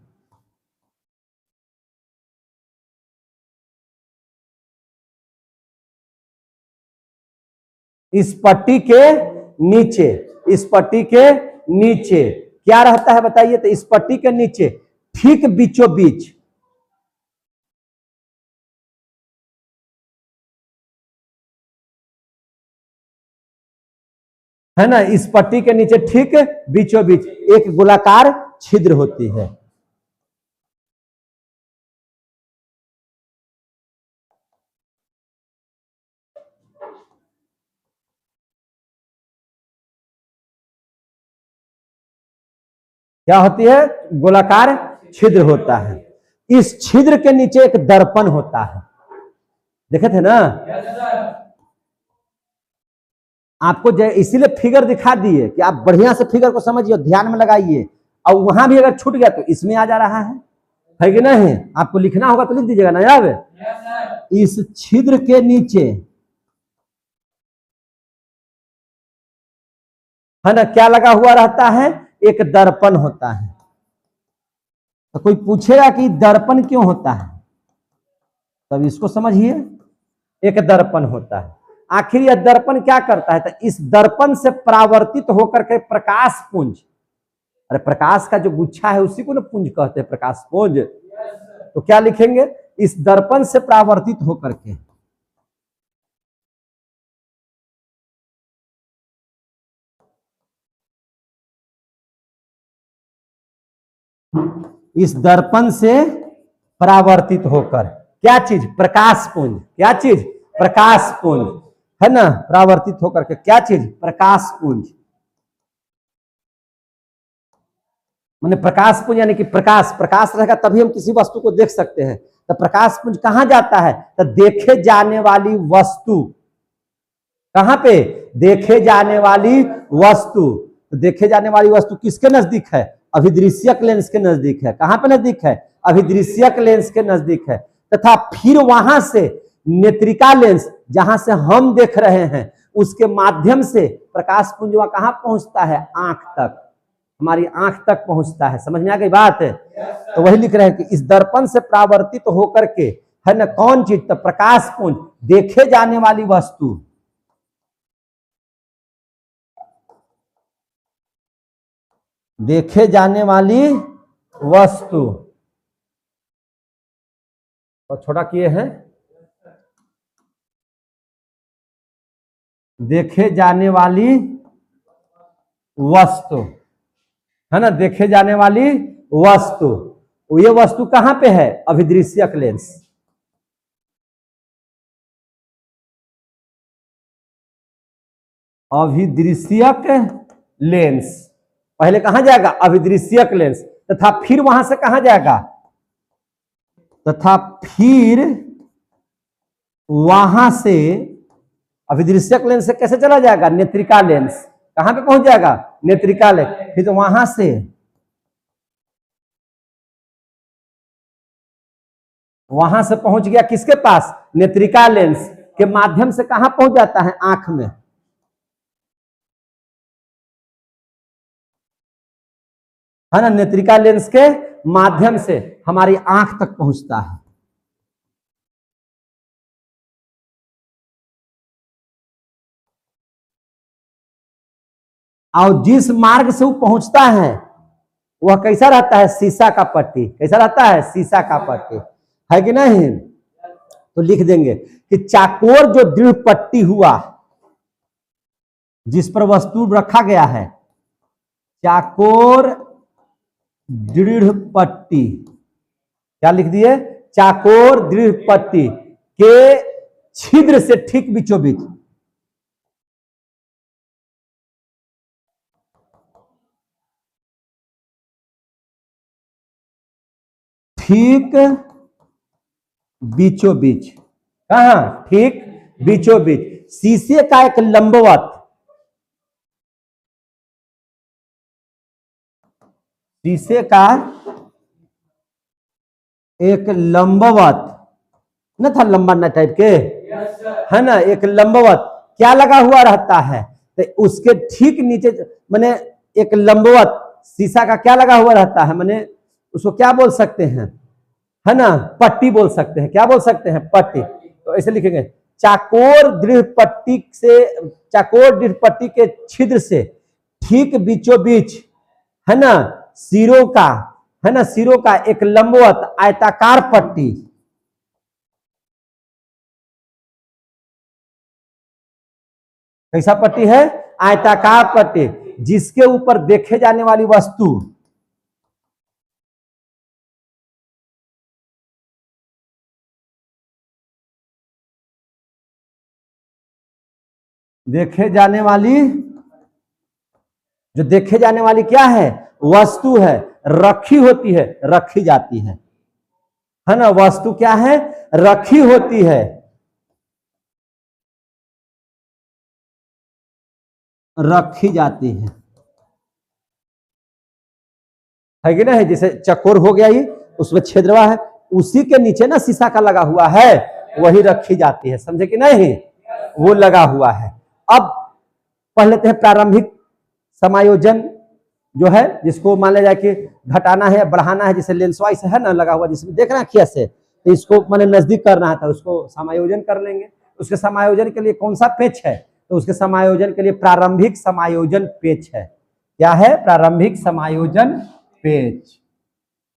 इस पट्टी के नीचे, इस पट्टी के नीचे क्या रहता है बताइए? तो इस पट्टी के नीचे ठीक बीचों बीच, है ना, इस पट्टी के नीचे ठीक बीचों बीच एक गोलाकार छिद्र होती है। क्या होती है? गोलाकार छिद्र होता है। इस छिद्र के नीचे एक दर्पण होता है। देखे थे ना? आपको इसीलिए फिगर दिखा दिए कि आप बढ़िया से फिगर को समझिए, ध्यान में लगाइए। और वहां भी अगर छूट गया तो इसमें आ जा रहा है कि नहीं? आपको लिखना होगा तो लिख दीजिएगा ना यार। इस छिद्र के नीचे, है ना, क्या लगा हुआ रहता है? एक दर्पण होता है। तो कोई पूछेगा कि दर्पण क्यों होता है, तब इसको समझिए। एक दर्पण होता है। आखिर यह दर्पण क्या करता है? तो इस दर्पण से परावर्तित होकर के प्रकाश पुंज, अरे प्रकाश का जो गुच्छा है उसी को ना पुंज कहते हैं, प्रकाश पुंज। तो क्या लिखेंगे? इस दर्पण से परावर्तित होकर के इस दर्पण से परावर्तित होकर क्या चीज? प्रकाश पुंज। क्या चीज? प्रकाश पुंज, है ना, परावर्तित होकर के क्या चीज? प्रकाश पुंज। माने प्रकाश पुंज यानी कि प्रकाश, प्रकाश रहेगा तभी हम किसी वस्तु को देख सकते हैं। तो प्रकाश पुंज कहां जाता है? तो देखे जाने वाली वस्तु। कहां पे? देखे जाने वाली वस्तु। तो देखे जाने वाली वस्तु किसके नजदीक है? अभिदृश्यक लेंस के नजदीक है। कहां पे नजदीक है? अभिदृश्यक लेंस के नजदीक है। तथा फिर वहां से नेत्रिका लेंस, जहां से हम देख रहे हैं, उसके माध्यम से प्रकाश पुंज कहां पहुंचता है? आंख तक, हमारी आंख तक पहुंचता है। समझ में आ गई बात है? तो वही लिख रहे हैं कि इस दर्पण से परावर्तित होकर के, है ना, कौन चीज? तो प्रकाश पुंज, देखे जाने वाली वस्तु। देखे जाने वाली वस्तु, और छोटा किए हैं, देखे जाने वाली वस्तु, है ना, देखे जाने वाली वस्तु। ये वस्तु कहां पे है? अभिदृश्यक लेंस। अभिदृश्यक लेंस पहले कहां जाएगा? अभिदृश्यक लेंस। तथा फिर वहां से कहां जाएगा? तथा फिर वहां से अभिदृश्यक लेंस से कैसे चला जाएगा? नेत्रिका लेंस। कहां पे पहुंच जाएगा? नेत्रिका लेंस। फिर तो वहां से वहां से पहुंच गया किसके पास, नेत्रिका लेंस के माध्यम से कहां पहुंच जाता है, आंख में। है ना, नेत्रिका लेंस के माध्यम से हमारी आंख तक पहुंचता है। और जिस मार्ग से वो पहुंचता है वह कैसा रहता है, शीशा का पट्टी। कैसा रहता है, शीशा का पट्टी, है कि नहीं। तो लिख देंगे कि चाकोर जो दृढ़ पट्टी हुआ जिस पर वस्तु रखा गया है, चाकोर दृढ़ पट्टी, क्या लिख दिए, चाकोर दृढ़ पट्टी के छिद्र से ठीक बीचों बीच, ठीक बीचों बीच, कहा, ठीक बीचों बीच शीशे का एक लंबवत, शीशे का एक लंबवत न था, लंबा न टाइप के, है ना, एक लंबवत क्या लगा हुआ रहता है, तो उसके ठीक नीचे माने एक लंबवत शीशा का क्या लगा हुआ रहता है, माने उसको क्या बोल सकते हैं, है ना, पट्टी बोल सकते हैं। क्या बोल सकते हैं, पट्टी। तो ऐसे लिखेंगे, चाकोर दृढ़ पट्टी से, चाकोर दृढ़ पट्टी के छिद्र से ठीक बीचों बीच, है ना, सिरों का, है ना, सिरों का एक लंबवत आयताकार पट्टी, कैसा पट्टी है, आयताकार पट्टी, जिसके ऊपर देखे जाने वाली वस्तु, देखे जाने वाली, जो देखे जाने वाली क्या है, वस्तु है, रखी होती है, रखी जाती है ना, वस्तु क्या है, रखी होती है, रखी जाती है कि नहीं। जैसे चकोर हो गया, ये उसमें छिद्रवा है, उसी के नीचे ना शीशा का लगा हुआ है, वही रखी जाती है, समझे कि नहीं, वो लगा हुआ है। अब पढ़ लेते हैं प्रारंभिक समायोजन जो है, जिसको मान लिया जाए कि घटाना है या बढ़ाना है, जैसे लेंस वाइज है ना लगा हुआ, जिसमें देख रहे हैं खिया से, तो इसको मैंने नजदीक करना है, तो उसको समायोजन कर लेंगे। उसके समायोजन के लिए कौन सा पेच है, तो उसके समायोजन के लिए प्रारंभिक समायोजन पेच है। क्या है, प्रारंभिक समायोजन पेच।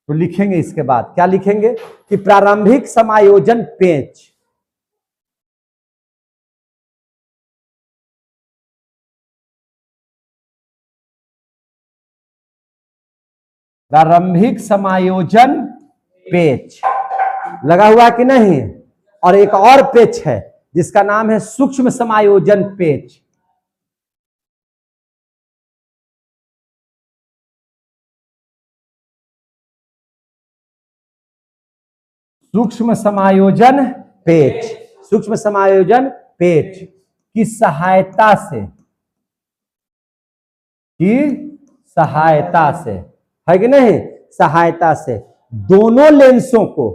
तो लिखेंगे इसके बाद, क्या लिखेंगे कि प्रारंभिक समायोजन पेच, प्रारंभिक समायोजन पेच लगा हुआ कि नहीं। और एक और पेच है जिसका नाम है सूक्ष्म समायोजन पेच। सूक्ष्म समायोजन पेच, सूक्ष्म समायोजन पेच की सहायता से, की सहायता से, है कि नहीं, सहायता से दोनों लेंसों को,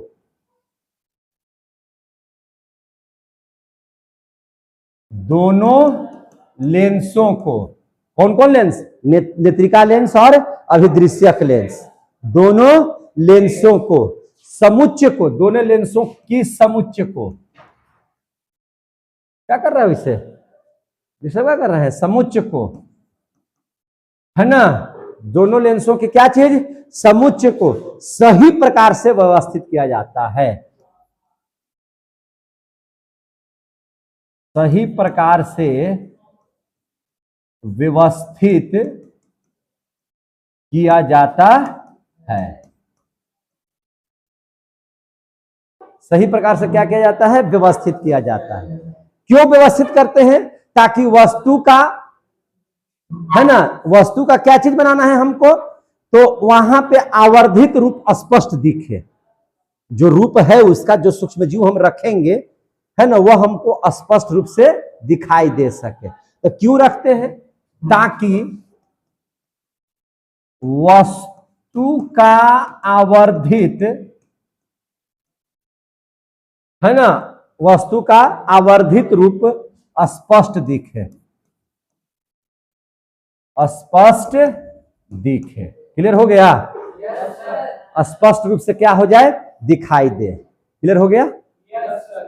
दोनों लेंसों को, कौन कौन लेंस, नेत्रिका लेंस और अभिदृश्यक लेंस, दोनों लेंसों को, समुच्चय को, दोनों लेंसों की समुच्चय को, क्या कर रहा है इसे, क्या कर रहा है, समुच्चय को, है ना, दोनों लेंसों की क्या चीज, समुच्चय को सही प्रकार से व्यवस्थित किया जाता है, सही प्रकार से व्यवस्थित किया जाता है। सही प्रकार से क्या किया जाता है, व्यवस्थित किया जाता है। क्यों व्यवस्थित करते हैं, ताकि वस्तु का, है ना, वस्तु का क्या चीज बनाना है हमको, तो वहां पे आवर्धित रूप स्पष्ट दिखे, जो रूप है उसका, जो सूक्ष्म जीव हम रखेंगे, है ना, वह हमको स्पष्ट रूप से दिखाई दे सके। तो क्यों रखते हैं, ताकि वस्तु का आवर्धित है ना, वस्तु का आवर्धित रूप स्पष्ट दिखे, स्पष्ट दिखे। क्लियर हो गया? स्पष्ट रूप से क्या हो जाए? दिखाई दे। क्लियर हो गया?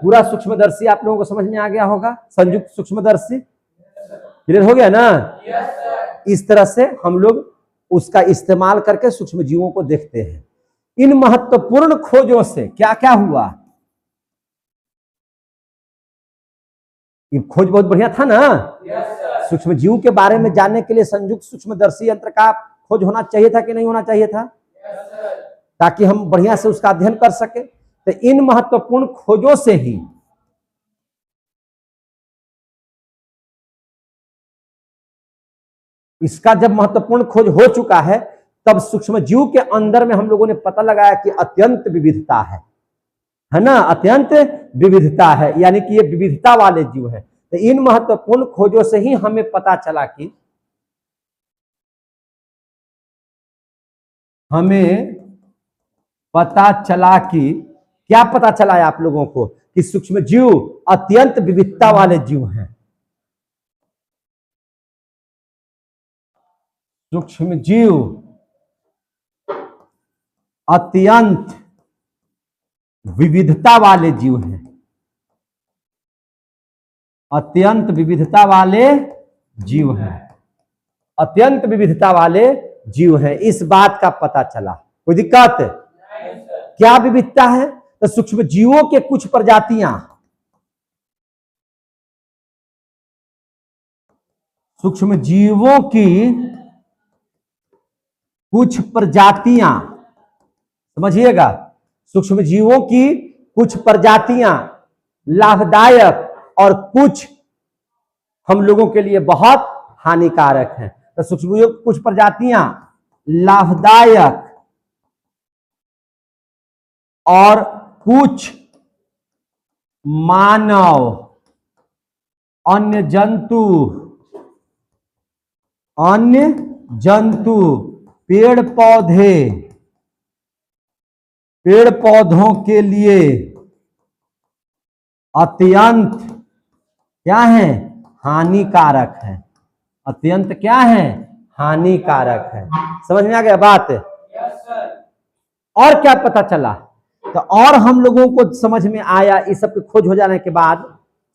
पूरा सूक्ष्मदर्शी आप लोगों को समझ में आ गया होगा, संयुक्त सूक्ष्मदर्शी। क्लियर हो गया ना? इस तरह से हम लोग उसका इस्तेमाल करके सूक्ष्म जीवों को देखते हैं। इन महत्वपूर्ण खोजों से क्या क्या हुआ? ये खोज बहुत बढ़िया था ना। सूक्ष्म जीव के बारे में जानने के लिए संयुक्त सूक्ष्मदर्शी यंत्र का खोज होना चाहिए था कि नहीं होना चाहिए था? ताकि हम बढ़िया से उसका अध्ययन कर सके। तो इन महत्वपूर्ण खोजों से ही इसका जब महत्वपूर्ण खोज हो चुका है, तब सूक्ष्म जीव के अंदर में हम लोगों ने पता लगाया कि अत्यंत विविधता है ना, अत्यंत विविधता है, यानी कि ये विविधता वाले जीव है। तो इन महत्वपूर्ण खोजों से ही हमें पता चला कि क्या पता चला है आप लोगों को कि सूक्ष्म जीव अत्यंत विविधता वाले जीव हैं। सूक्ष्म जीव अत्यंत विविधता वाले जीव हैं, अत्यंत विविधता वाले जीव हैं, अत्यंत विविधता वाले जीव हैं। इस बात का पता चला। कोई दिक्कत? क्या विविधता है? तो सूक्ष्म जीवों के कुछ प्रजातियां, सूक्ष्म जीवों की कुछ प्रजातियां, समझिएगा, सूक्ष्म जीवों की कुछ प्रजातियां लाभदायक और कुछ हम लोगों के लिए बहुत हानिकारक हैं। तो सूक्ष्म जीवों की कुछ प्रजातियां लाभदायक और कुछ मानव, अन्य जंतु, पेड़ पौधों के लिए अत्यंत क्या है? हानिकारक है। अत्यंत क्या है? हानिकारक है। समझ में आ गया बात? और क्या पता चला? तो और हम लोगों को समझ में आया, इस सब की खोज हो जाने के बाद,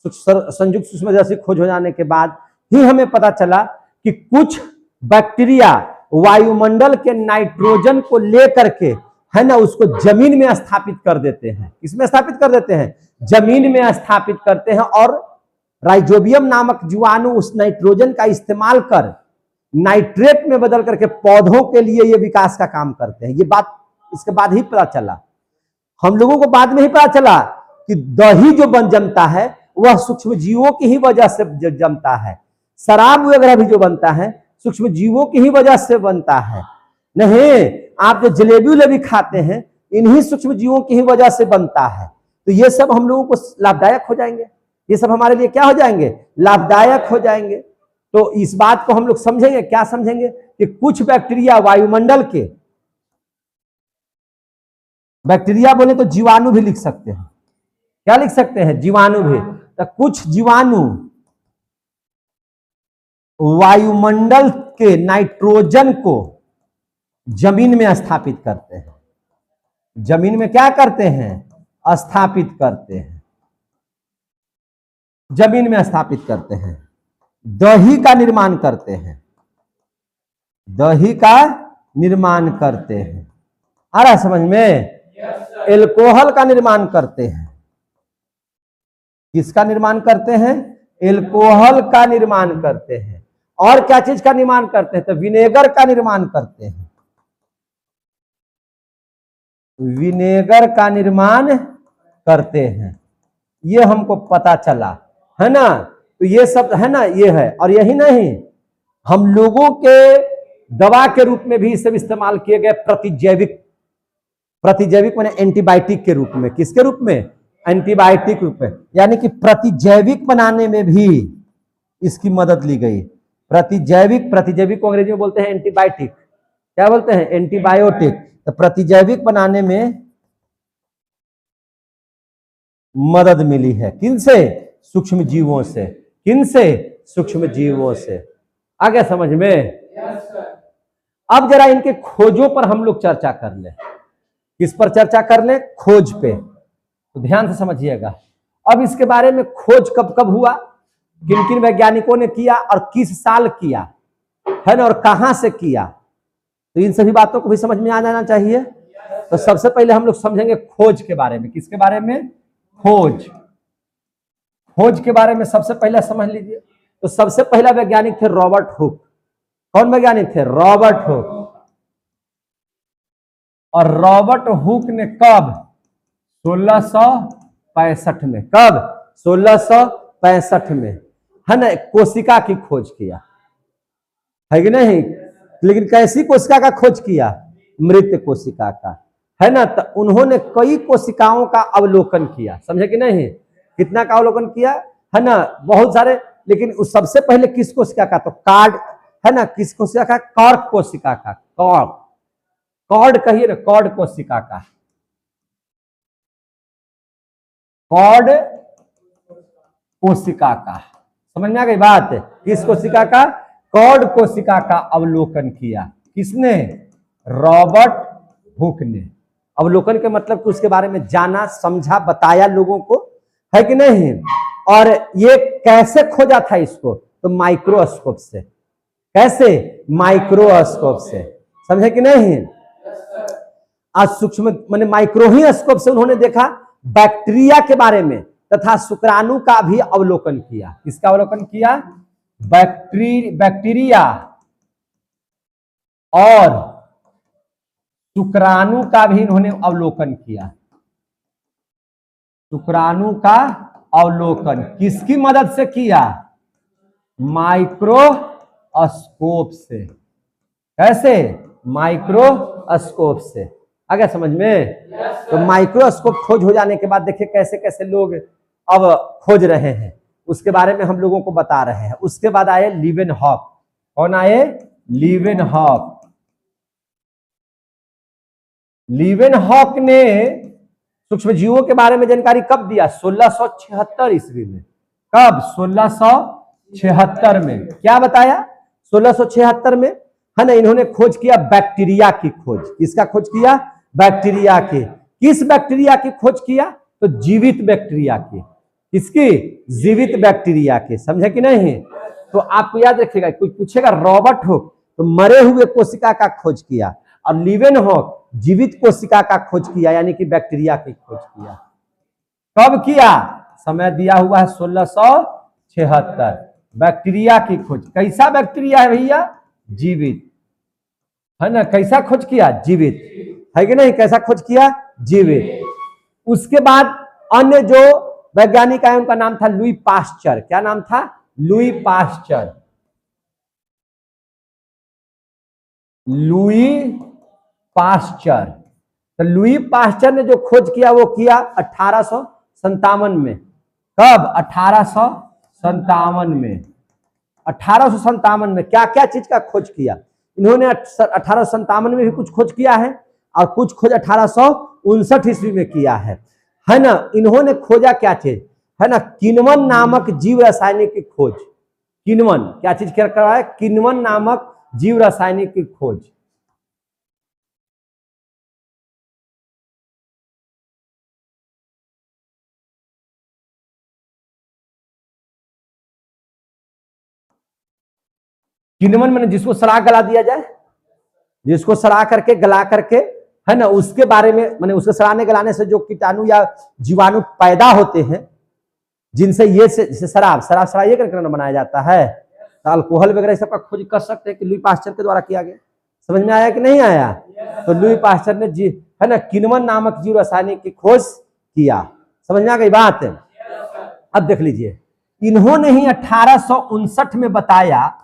संयुक्त सूक्ष्मदर्शी खोज हो जाने के बाद ही हमें पता चला कि कुछ बैक्टीरिया वायुमंडल के नाइट्रोजन को लेकर के, है ना, उसको जमीन में स्थापित कर देते हैं। इसमें स्थापित कर देते हैं, जमीन में स्थापित करते हैं, और राइजोबियम नामक जीवाणु उस नाइट्रोजन का इस्तेमाल कर नाइट्रेट में बदल करके पौधों के लिए ये विकास का काम करते हैं। ये बात इसके बाद ही पता चला हम लोगों को, बाद में ही पता चला कि दही जो बन जमता है वह सूक्ष्म जीवों की ही वजह से जमता है। शराब वगैरह भी जो बनता है सूक्ष्म जीवों की ही वजह से बनता है। नहीं, आप जो जलेबी उलेबी खाते हैं इन्हीं सूक्ष्म जीवों की ही वजह से बनता है। तो ये सब हम लोगों को लाभदायक हो जाएंगे, ये सब हमारे लिए क्या हो जाएंगे? लाभदायक हो जाएंगे। तो इस बात को हम लोग समझेंगे, क्या समझेंगे? कि कुछ बैक्टीरिया वायुमंडल के, बैक्टीरिया बोले तो जीवाणु भी लिख सकते हैं। क्या लिख सकते हैं? जीवाणु भी। तो कुछ जीवाणु वायुमंडल के नाइट्रोजन को जमीन में स्थापित करते हैं। जमीन में क्या करते हैं? स्थापित करते हैं, जमीन में स्थापित करते हैं। दही का निर्माण करते हैं, दही का निर्माण करते हैं। आ रहा समझ में? एल्कोहल का निर्माण करते हैं। किसका निर्माण करते हैं? एल्कोहल का निर्माण करते हैं। और क्या चीज का निर्माण करते हैं? तो विनेगर का निर्माण करते हैं, विनेगर का निर्माण करते हैं। ये हमको पता चला, है ना। तो ये सब है ना, ये है। और यही नहीं, हम लोगों के दवा के रूप में भी सब इस्तेमाल किए गए प्रतिजैविक, प्रतिजैविक माने एंटीबायोटिक के रूप में। किसके रूप में? एंटीबायोटिक रूप में। यानी कि प्रतिजैविक बनाने में भी इसकी मदद ली गई। प्रतिजैविक, प्रतिजैविक को अंग्रेजी में बोलते हैं एंटीबायोटिक। क्या बोलते हैं? एंटीबायोटिक। तो प्रतिजैविक बनाने में मदद मिली है। किनसे? सूक्ष्म जीवों से। किनसे? सूक्ष्म जीवों से। आ गया समझ में? अब जरा इनके खोजों पर हम लोग चर्चा कर ले। किस पर चर्चा कर ले? खोज पे। तो ध्यान से समझिएगा। अब इसके बारे में खोज कब कब हुआ, किन किन वैज्ञानिकों ने किया और किस साल किया है ना, और कहां से किया, तो इन सभी बातों को भी समझ में आ जाना चाहिए। तो सबसे पहले हम लोग समझेंगे खोज के बारे में। किसके बारे में? खोज। खोज के बारे में सबसे पहले समझ लीजिए। तो सबसे पहला वैज्ञानिक थे रॉबर्ट हुक। कौन वैज्ञानिक थे? Robert Hooke. और रॉबर्ट हुक ने कब? 1665 में। कब? 1665 में, है ना, कोशिका की खोज किया, है कि नहीं? लेकिन कैसी कोशिका का खोज किया? मृत कोशिका का, है ना। तो उन्होंने कई कोशिकाओं का अवलोकन किया, समझे कि नहीं? कितना का अवलोकन किया, है ना? बहुत सारे। लेकिन उस सबसे पहले किस कोशिका का? तो कार्ड, है ना, किस कोशिका का? कॉर्क कोशिका का। कॉर्क, कॉर्ड कहिए ना, कॉर्ड कोशिका का। कॉर्ड कोशिका का, समझ में आ गई बात? किस कोशिका का? कॉर्ड कोशिका का अवलोकन किया। किसने? रॉबर्ट हुक ने। अवलोकन के मतलब कि उसके बारे में जाना, समझा, बताया लोगों को, है कि नहीं? और ये कैसे खोजा था इसको? तो माइक्रोस्कोप से। कैसे? माइक्रोस्कोप से, समझे कि नहीं? आज सूक्ष्म माने माइक्रो ही स्कोप से उन्होंने देखा बैक्टीरिया के बारे में, तथा शुक्राणु का भी अवलोकन किया। किसका अवलोकन किया? बैक्टीरिया और शुक्राणु का भी इन्होंने अवलोकन किया। शुक्राणु का अवलोकन किसकी मदद से किया? माइक्रोस्कोप से। कैसे? माइक्रोस्कोप से। आ गया समझ में? तो माइक्रोस्कोप खोज हो जाने के बाद देखिए कैसे कैसे लोग अब खोज रहे हैं, उसके बारे में हम लोगों को बता रहे हैं। उसके बाद आए लीवेनहॉक। कौन आए? लीवेनहॉक। लीवेनहॉक ने सूक्ष्म जीवों के बारे में जानकारी कब दिया? 1676 ईस्वी में। कब? 1676 में। क्या बताया? 1676 में, है ना, इन्होंने खोज किया बैक्टीरिया की खोज। किसका खोज किया? बैक्टीरिया की। किस बैक्टीरिया की खोज किया? तो जीवित बैक्टीरिया की। किसकी? जीवित बैक्टीरिया की। समझे कि नहीं? तो आपको याद रखिएगा, कुछ पूछेगा रॉबर्ट हुक तो मरे हुए कोशिका का खोज किया, और लीवेनहॉक जीवित कोशिका का खोज किया, यानी कि बैक्टीरिया की खोज किया। कब किया? समय दिया हुआ है 1676। बैक्टीरिया की खोज। कैसा बैक्टीरिया है भैया? जीवित, है ना। कैसा खोज किया? जीवित, है कि नहीं? कैसा खोज किया? जीवित। उसके बाद अन्य जो वैज्ञानिक आए उनका नाम था लुई पास्चर। क्या नाम था? Louis Pasteur. Louis Pasteur. तो लुई पास्चर ने जो खोज किया वो किया 1857 में। कब? 1857 में। 1857 में क्या क्या चीज का खोज किया इन्होंने? 1857 में भी कुछ खोज किया है, और कुछ खोज 1859 ईस्वी में किया है ना। इन्होंने खोजा क्या चीज, है ना? किण्वन नामक जीव रासायनिक की खोज। किण्वन, क्या चीज क्या करवाया? किण्वन नामक जीव रासायनिक की खोज। किण्वन मैंने जिसको सड़ा गला दिया जाए, जिसको सड़ा करके गला करके, है ना, उसके बारे में, मैंने उसके सड़ाने गलाने से जो कीटाणु या जीवाणु पैदा होते हैं, जिनसे ये से शराब सड़ाइए करके बनाया जाता है, तो अल्कोहल वगैरह सबका खोज कर सकते हैं कि लुई पास्चर के द्वारा किया गया। समझ में आया कि नहीं आया? तो लुई पास्चर ने जी, है ना, किण्वन नामक जीव रासायनिक की खोज किया। समझ में आ गई बात? अब देख लीजिए, इन्होंने ही 1859 में बताया,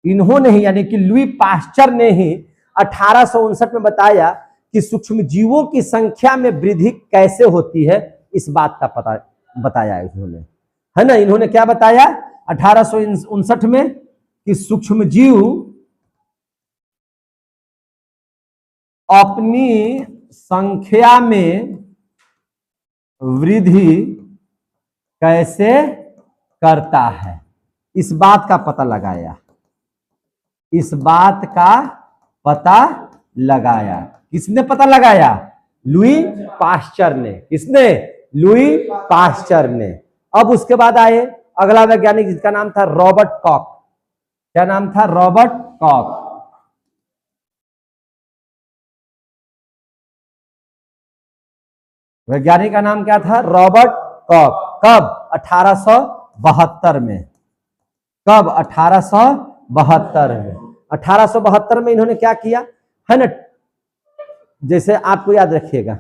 इन्होंने ही यानी कि लुई पास्चर ने ही 1859 में बताया कि सूक्ष्म जीवों की संख्या में वृद्धि कैसे होती है, इस बात का पता बताया इन्होंने, है ना। इन्होंने क्या बताया 1859 में? कि सूक्ष्म जीव अपनी संख्या में वृद्धि कैसे करता है, इस बात का पता लगाया। इस बात का पता लगाया। किसने पता लगाया? लुई पाश्चर ने। किसने? लुई पाश्चर ने। अब उसके बाद आए अगला वैज्ञानिक जिसका नाम था रॉबर्ट कॉक। क्या नाम था? Robert Kock. वैज्ञानिक का नाम क्या था? Robert Kock. कब? 1872 में। कब? 1872 में। 1872 में इन्होंने क्या किया है ना, जैसे आपको याद रखिएगा,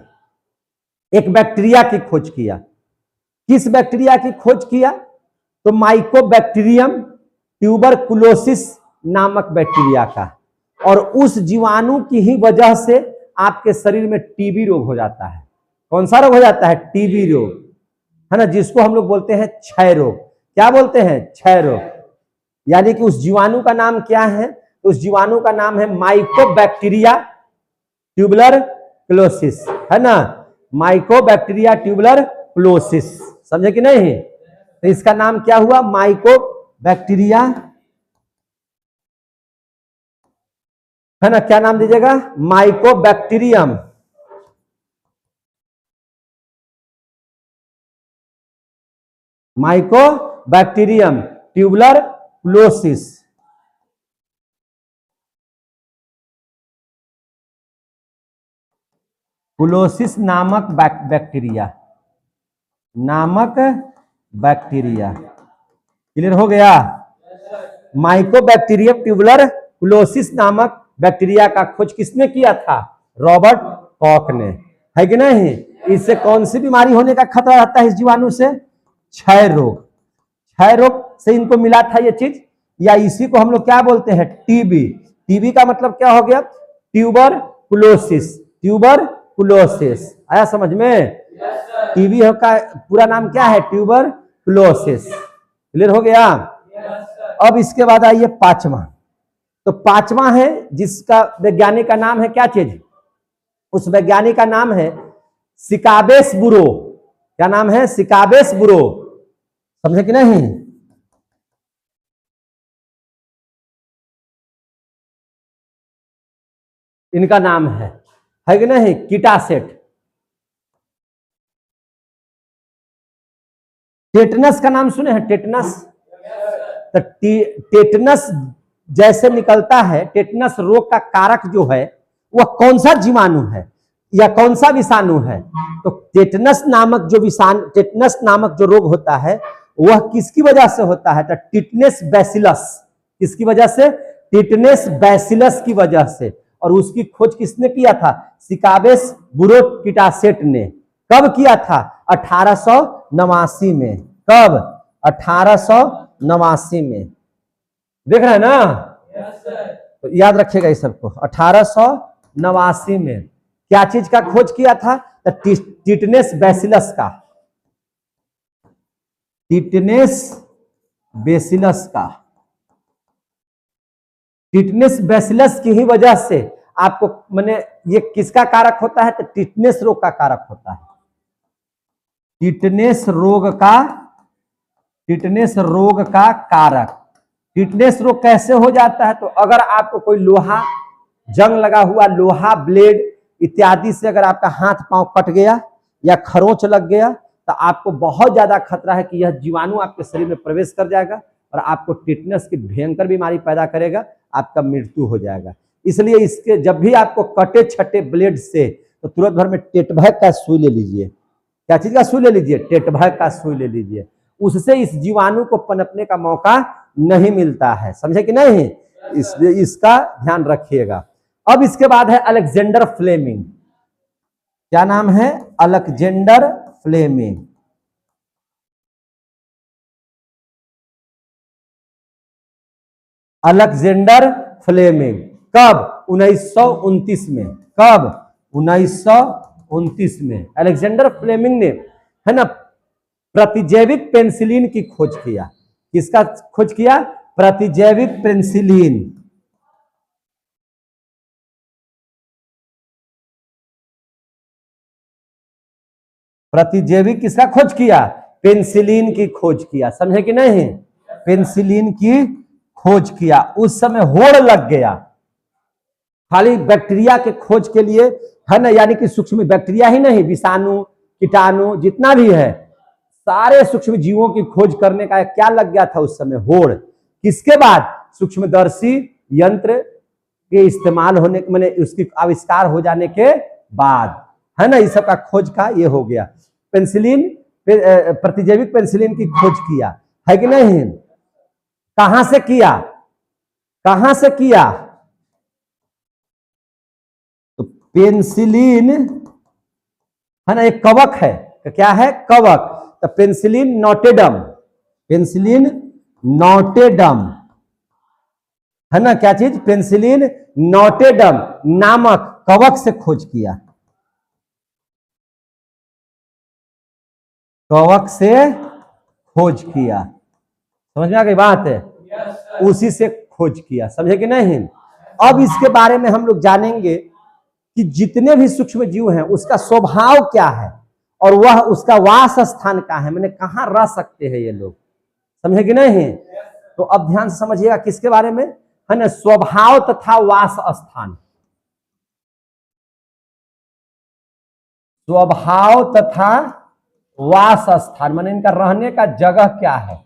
एक बैक्टीरिया की खोज किया। किस बैक्टीरिया की खोज किया? तो माइकोबैक्टीरियम ट्यूबरकुलोसिस नामक बैक्टीरिया का। और उस जीवाणु की ही वजह से आपके शरीर में टीबी रोग हो जाता है। कौन सा रोग हो जाता है? टीबी रोग, है ना, जिसको हम लोग बोलते हैं क्षय रोग। क्या बोलते हैं? क्षय रोग। यानी कि उस जीवाणु का नाम क्या है? तो उस जीवाणु का नाम है माइकोबैक्टीरिया ट्यूबुलर क्लोसिस, है ना, माइकोबैक्टीरिया ट्यूबुलर क्लोसिस। समझे कि नहीं? तो इसका नाम क्या हुआ? माइकोबैक्टीरिया, है ना। क्या नाम दीजिएगा? Mycobacterium mycobacterium tuberculosis. क्लोसिस नामक बैक्टीरिया, नामक बैक्टीरिया। क्लियर हो गया? माइकोबैक्टीरियम ट्यूबुलर क्लोसिस नामक बैक्टीरिया का खोज किसने किया था? रॉबर्ट कॉक ने, है कि नहीं? इससे कौन सी बीमारी होने का खतरा रहता है इस जीवाणु से? क्षय रोग। क्षय रोग से इनको मिला था ये चीज, या इसी को हम लोग क्या बोलते हैं? टीबी। टीबी का मतलब क्या हो गया? ट्यूबर क्लोसिस। ट्यूबर क्लोसिस आया समझ में? टीबी का पूरा नाम क्या है? ट्यूबर क्लोसिस। क्लियर हो गया? अब इसके बाद आइए पांचवा। तो पांचवा है जिसका वैज्ञानिक का नाम है क्या चीज? उस वैज्ञानिक का नाम है सिकाबेस बुरो। क्या नाम है? सिकाबेस बुरो। समझे कि नहीं? इनका नाम है कि नहीं? कीटासेट। टेटनस का नाम सुने हैं? टेटनस। तो टेटनस जैसे निकलता है, टेटनस रोग का कारक जो है वह कौन सा जीवाणु है या कौन सा विषाणु है? तो टेटनस नामक जो विषाणु, टेटनस नामक जो रोग होता है वह किसकी वजह से होता है? तो टिटनेस बैसिलस। किसकी वजह से? टिटनेस बैसिलस की वजह से। और उसकी खोज किसने किया था? सिकाबेस बुरो कीटासेट ने। कब किया था? 1889 में। कब? 1889 में। देख रहे हैं ना? तो याद रखिएगा इस सबको। 1889 में क्या चीज का खोज किया था? टिटनेस बैसिलस का। टिटनेस बैसिलस का। टिटनेस बैसिलस की ही वजह से आपको, मैंने, ये किसका कारक होता है? तो टिटनेस रोग का कारक होता है। टिटनेस रोग का, टिटनेस रोग का कारक। टिटनेस रोग कैसे हो जाता है? तो अगर आपको कोई लोहा, जंग लगा हुआ लोहा, ब्लेड इत्यादि से अगर आपका हाथ पांव कट गया या खरोंच लग गया तो आपको बहुत ज्यादा खतरा है कि यह जीवाणु आपके शरीर में प्रवेश कर जाएगा और आपको टिटनेस की भयंकर बीमारी पैदा करेगा, आपका मृत्यु हो जाएगा। इसलिए इसके जब भी आपको कटे छटे ब्लेड से तो तुरंत भर में टेटभैक का सुई ले लीजिए। क्या चीज का सुई ले लीजिए? टेटभैक का सुई ले लीजिए। उससे इस जीवाणु को पनपने का मौका नहीं मिलता है। समझे कि नहीं? इसलिए इसका ध्यान रखिएगा। अब इसके बाद है अलेक्जेंडर फ्लेमिंग। क्या नाम है? Alexander Fleming. Alexander Fleming. कब? 1929 में। कब? 1929 में अलेक्जेंडर फ्लेमिंग ने, है ना, प्रतिजैविक पेनिसिलिन की खोज किया। किसका खोज किया? प्रतिजैविक पेनिसिलिन। प्रतिजैविक किसका खोज किया? पेनिसिलिन की खोज किया। समझे कि नहीं? पेनिसिलिन की खोज किया। उस समय होड़ लग गया खाली बैक्टीरिया के खोज के लिए, है ना, यानी कि सूक्ष्म बैक्टीरिया ही नहीं, विषाणु, कीटाणु जितना भी है, सारे सूक्ष्म जीवों की खोज करने का क्या लग गया था उस समय? होड़। किसके बाद? सूक्ष्मदर्शी यंत्र के इस्तेमाल होने, माने उसकी आविष्कार हो जाने के बाद, है ना, इस सब का खोज का ये हो गया। पेनिसिलिन, प्रतिजैविक पेनिसिलिन की खोज किया, है कि नहीं? कहां से किया? कहां से किया? तो पेनिसिलिन, है ना, एक कवक है। क्या है? कवक। तो पेनिसिलिन नोटेडम, पेनिसिलिन नोटेडम, है ना, क्या चीज? पेनिसिलिन नोटेडम नामक कवक से खोज किया। कवक से खोज किया। समझ में आ गई बात है? उसी से खोज किया। समझे कि नहीं? अब इसके बारे में हम लोग जानेंगे कि जितने भी सूक्ष्म जीव हैं उसका स्वभाव क्या है और वह उसका वास स्थान कहाँ है, मैंने कहाँ रह सकते हैं ये लोग। समझे कि नहीं? तो अब ध्यान से समझिएगा किसके बारे में, है ना, स्वभाव तथा वास स्थान। स्वभाव तथा वास स्थान माने इनका रहने का जगह क्या है,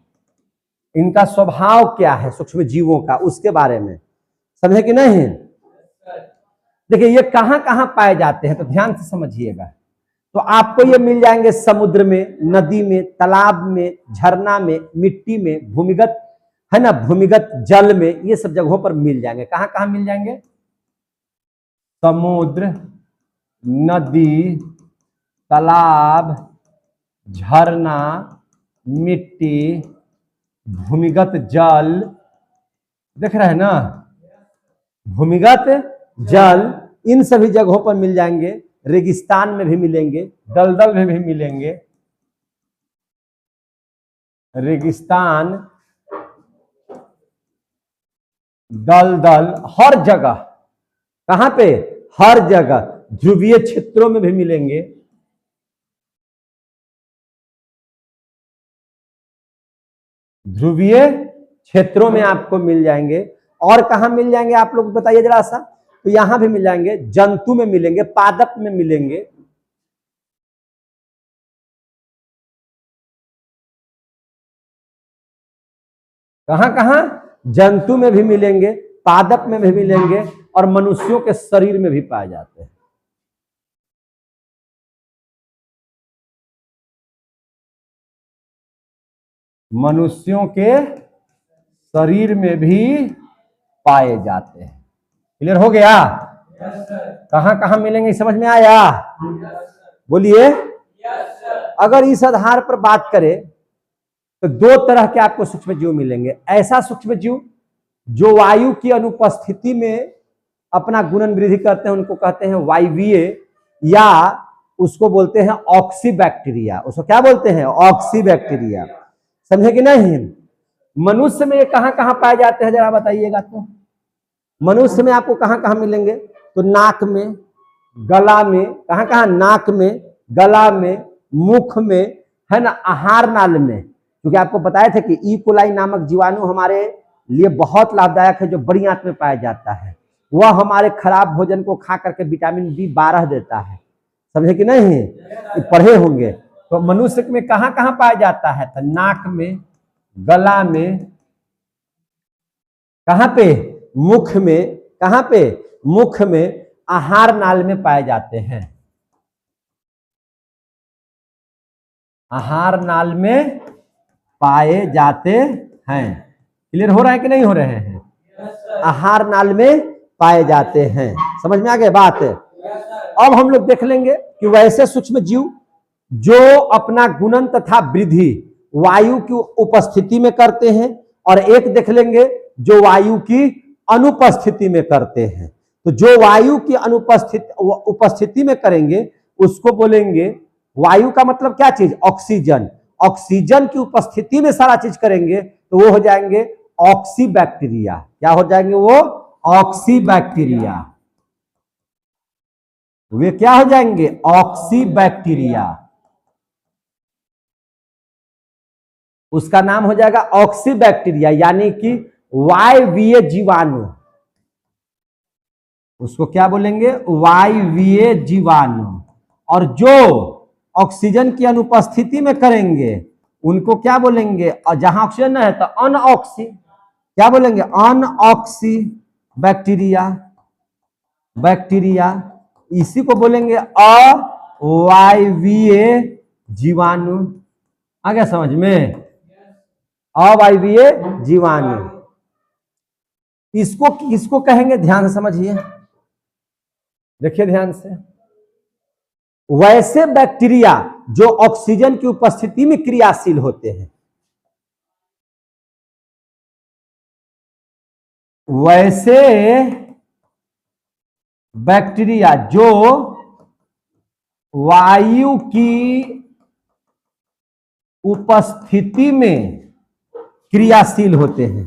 इनका स्वभाव क्या है सूक्ष्म जीवों का, उसके बारे में। समझे कि नहीं? देखिए ये कहां कहां पाए जाते हैं तो ध्यान से समझिएगा। तो आपको ये मिल जाएंगे समुद्र में, नदी में, तालाब में, झरना में, मिट्टी में, भूमिगत, है ना, भूमिगत जल में, ये सब जगहों पर मिल जाएंगे। कहां कहां मिल जाएंगे? समुद्र, नदी, तालाब, झरना, मिट्टी, भूमिगत जल, देख रहे हैं ना, भूमिगत जल, इन सभी जगहों पर मिल जाएंगे। रेगिस्तान में भी मिलेंगे, दलदल में भी मिलेंगे। रेगिस्तान, दलदल, हर जगह। कहां पे? हर जगह। ध्रुवीय क्षेत्रों में भी मिलेंगे। ध्रुवीय क्षेत्रों में आपको मिल जाएंगे। और कहां मिल जाएंगे आप लोग बताइए जरा सा? तो यहां भी मिल जाएंगे, जंतु में मिलेंगे, पादप में मिलेंगे। कहां कहां? जंतु में भी मिलेंगे, पादप में भी मिलेंगे और मनुष्यों के शरीर में भी पाए जाते हैं। मनुष्यों के शरीर में भी पाए जाते हैं। क्लियर हो गया? कहां कहां मिलेंगे समझ में आया? बोलिए। अगर इस आधार पर बात करें तो दो तरह के आपको सूक्ष्म जीव मिलेंगे। ऐसा सूक्ष्म जीव जो वायु की अनुपस्थिति में अपना गुणन वृद्धि करते हैं, उनको कहते हैं वायवीय, या उसको बोलते हैं ऑक्सीबैक्टीरिया। उसको क्या बोलते हैं? ऑक्सीबैक्टीरिया। समझे कि नहीं? मनुष्य में ये कहां कहां पाए जाते हैं जरा बताइएगा तो? मनुष्य में आपको कहां कहां मिलेंगे? तो नाक में, गला में। कहां कहां? नाक में, गला में, मुख में, है ना, आहार नाल में। क्योंकि आपको बताया था कि ई कोलाई नामक जीवाणु हमारे लिए बहुत लाभदायक है, जो बड़ी आंत में पाया जाता है। वह हमारे खराब भोजन को खा करके विटामिन B12 देता है। समझे कि नहीं? पढ़े होंगे। तो मनुष्य में कहां कहां पाया जाता है? तो नाक में, गला में, कहां पे? मुख में। कहां पे? मुख में, आहार नाल में पाए जाते हैं। आहार नाल में पाए जाते हैं। क्लियर हो रहा है कि नहीं हो रहे हैं? आहार नाल में पाए जाते हैं। समझ में आ गया बात? अब हम लोग देख लेंगे कि वैसे सूक्ष्म जीव जो अपना गुणन तथा वृद्धि वायु की उपस्थिति में करते हैं, और एक देख लेंगे जो वायु की अनुपस्थिति में करते हैं। तो जो वायु की उपस्थिति में करेंगे उसको बोलेंगे, वायु का मतलब क्या चीज? ऑक्सीजन। ऑक्सीजन की उपस्थिति में सारा चीज करेंगे तो वो हो जाएंगे ऑक्सीबैक्टीरिया। क्या हो जाएंगे वो? ऑक्सीबैक्टीरिया। वे क्या हो जाएंगे? ऑक्सीबैक्टीरिया। उसका नाम हो जाएगा ऑक्सीबैक्टीरिया, यानी कि वायवीय जीवाणु। उसको क्या बोलेंगे? वायवीय जीवाणु। और जो ऑक्सीजन की अनुपस्थिति में करेंगे उनको क्या बोलेंगे? और जहां ऑक्सीजन है तो अनऑक्सी, क्या बोलेंगे? अनऑक्सी बैक्टीरिया, बैक्टीरिया। इसी को बोलेंगे अवायवीय जीवाणु। आ गया समझ में? अवायवीय जीवाणु। इसको किसको कहेंगे? ध्यान से समझिए, देखिए ध्यान से। वैसे बैक्टीरिया जो ऑक्सीजन की उपस्थिति में क्रियाशील होते हैं, वैसे बैक्टीरिया जो वायु की उपस्थिति में क्रियाशील होते हैं,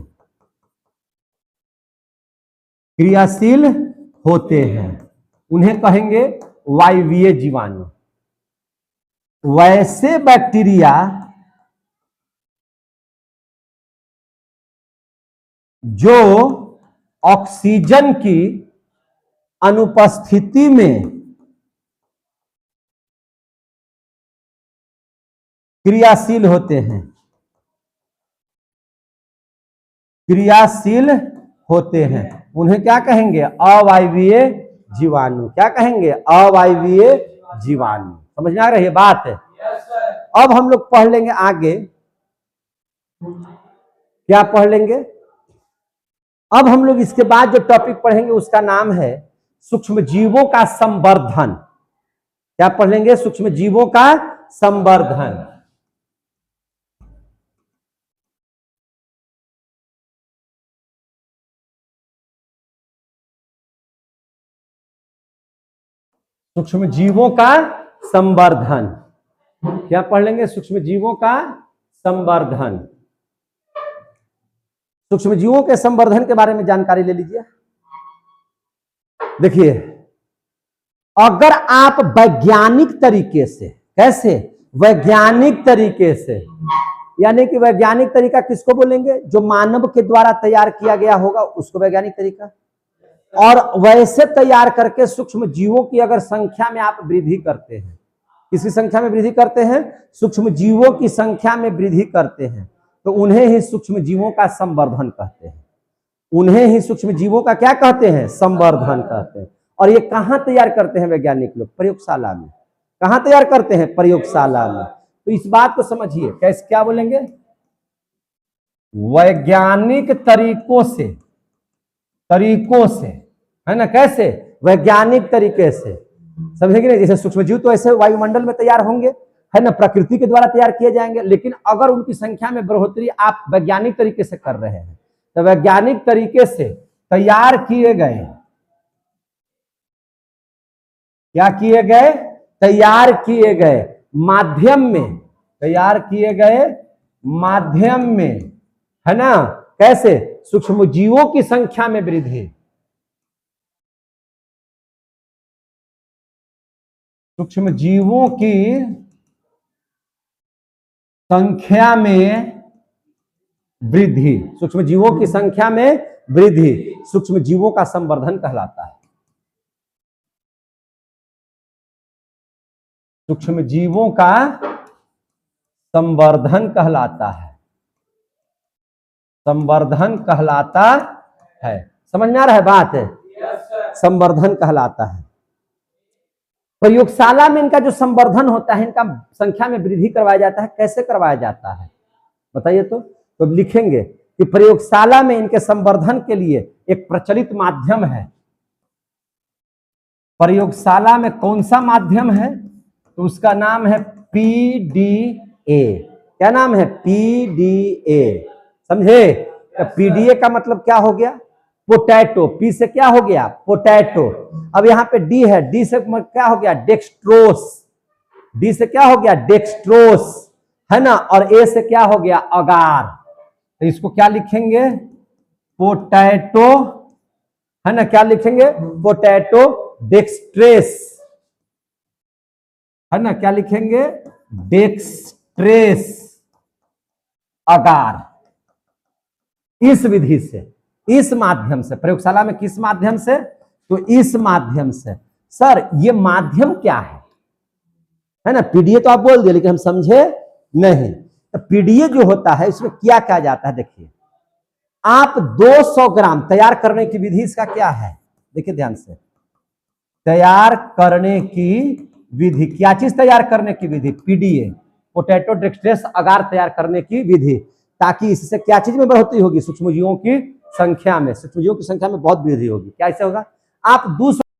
क्रियाशील होते हैं, उन्हें कहेंगे वायवीय जीवाणु। वैसे बैक्टीरिया जो ऑक्सीजन की अनुपस्थिति में क्रियाशील होते हैं, क्रियाशील होते हैं, उन्हें क्या कहेंगे? अवायवीय जीवाणु। क्या कहेंगे? अवायवीय जीवाणु। समझ में आ रही है बात? अब हम लोग पढ़ लेंगे आगे। क्या पढ़ लेंगे? अब हम लोग इसके बाद जो टॉपिक पढ़ेंगे उसका नाम है सूक्ष्म जीवों का संवर्धन। क्या पढ़ लेंगे? सूक्ष्म जीवों का संवर्धन। सूक्ष्म जीवों का संवर्धन। क्या पढ़ लेंगे? सूक्ष्म जीवों का संवर्धन। सूक्ष्म जीवों के संवर्धन के बारे में जानकारी ले लीजिए। देखिए, अगर आप वैज्ञानिक तरीके से, कैसे? वैज्ञानिक तरीके से, यानी कि वैज्ञानिक तरीका किसको बोलेंगे? जो मानव के द्वारा तैयार किया गया होगा उसको वैज्ञानिक तरीका। और वैसे तैयार करके सूक्ष्म जीवों की अगर संख्या में आप वृद्धि करते हैं, किसकी संख्या में वृद्धि करते हैं? सूक्ष्म जीवों की संख्या में वृद्धि करते हैं, तो उन्हें ही सूक्ष्म जीवों का संवर्धन कहते हैं। उन्हें ही सूक्ष्म जीवों का क्या कहते हैं? संवर्धन कहते हैं। और ये कहां तैयार करते हैं वैज्ञानिक लोग? प्रयोगशाला में। कहां तैयार करते हैं? प्रयोगशाला में। तो इस बात को समझिए, कैसे? क्या बोलेंगे? वैज्ञानिक तरीकों से, तरीकों से, है ना? कैसे? वैज्ञानिक तरीके से। समझेंगे ना? जैसे सूक्ष्म जीव तो ऐसे वायुमंडल में तैयार होंगे, है ना, प्रकृति के द्वारा तैयार किए जाएंगे, लेकिन अगर उनकी संख्या में बढ़ोतरी आप वैज्ञानिक तरीके से कर रहे हैं, तो वैज्ञानिक तरीके से तैयार किए गए, क्या किए गए? तैयार किए गए माध्यम में, तैयार किए गए माध्यम में, है ना? कैसे? सूक्ष्म जीवों की संख्या में वृद्धि, सूक्ष्म जीवों की संख्या में वृद्धि, सूक्ष्म जीवों की संख्या में वृद्धि सूक्ष्म जीवों का संवर्धन कहलाता है। सूक्ष्म जीवों का संवर्धन कहलाता है, संवर्धन कहलाता है। समझ में आ रहा है बात? संवर्धन कहलाता है। प्रयोगशाला में इनका जो संवर्धन होता है, इनका संख्या में वृद्धि करवाया जाता है। कैसे करवाया जाता है बताइए? तो लिखेंगे कि प्रयोगशाला में इनके संवर्धन के लिए एक प्रचलित माध्यम है। प्रयोगशाला में कौन सा माध्यम है? तो उसका नाम है पीडीए। क्या नाम है? पीडीए। समझे? तो पीडीए का मतलब क्या हो गया? पोटैटो। पी से क्या हो गया? पोटैटो। अब यहाँ पे डी है, डी से क्या हो गया? डेक्सट्रोस। डी से क्या हो गया? डेक्सट्रोस, है ना? और ए से क्या हो गया? अगार। तो इसको क्या लिखेंगे? पोटैटो, है ना? क्या लिखेंगे? पोटैटो डेक्सट्रेस, है ना? क्या लिखेंगे? डेक्सट्रेस। अगार, इस विधि से, इस माध्यम से, प्रयोगशाला में किस माध्यम से, तो इस माध्यम से। सर ये माध्यम क्या है ना, पीडीए तो आप बोल दिए लेकिन हम समझे नहीं। तो पीडीए जो होता है इसमें क्या किया जाता है, देखिए आप 200 ग्राम तैयार करने की विधि इसका क्या है, देखिए ध्यान से, तैयार करने की विधि, क्या चीज तैयार करने की विधि, पीडीए, पोटैटो डेक्सट्रेस अगार तैयार करने की विधि, ताकि इससे क्या चीज में बढ़ोतरी होगी, सूक्ष्मजीवों की संख्या में, सूक्ष्मजीवों की संख्या में बहुत वृद्धि होगी। क्या ऐसे होगा, आप 200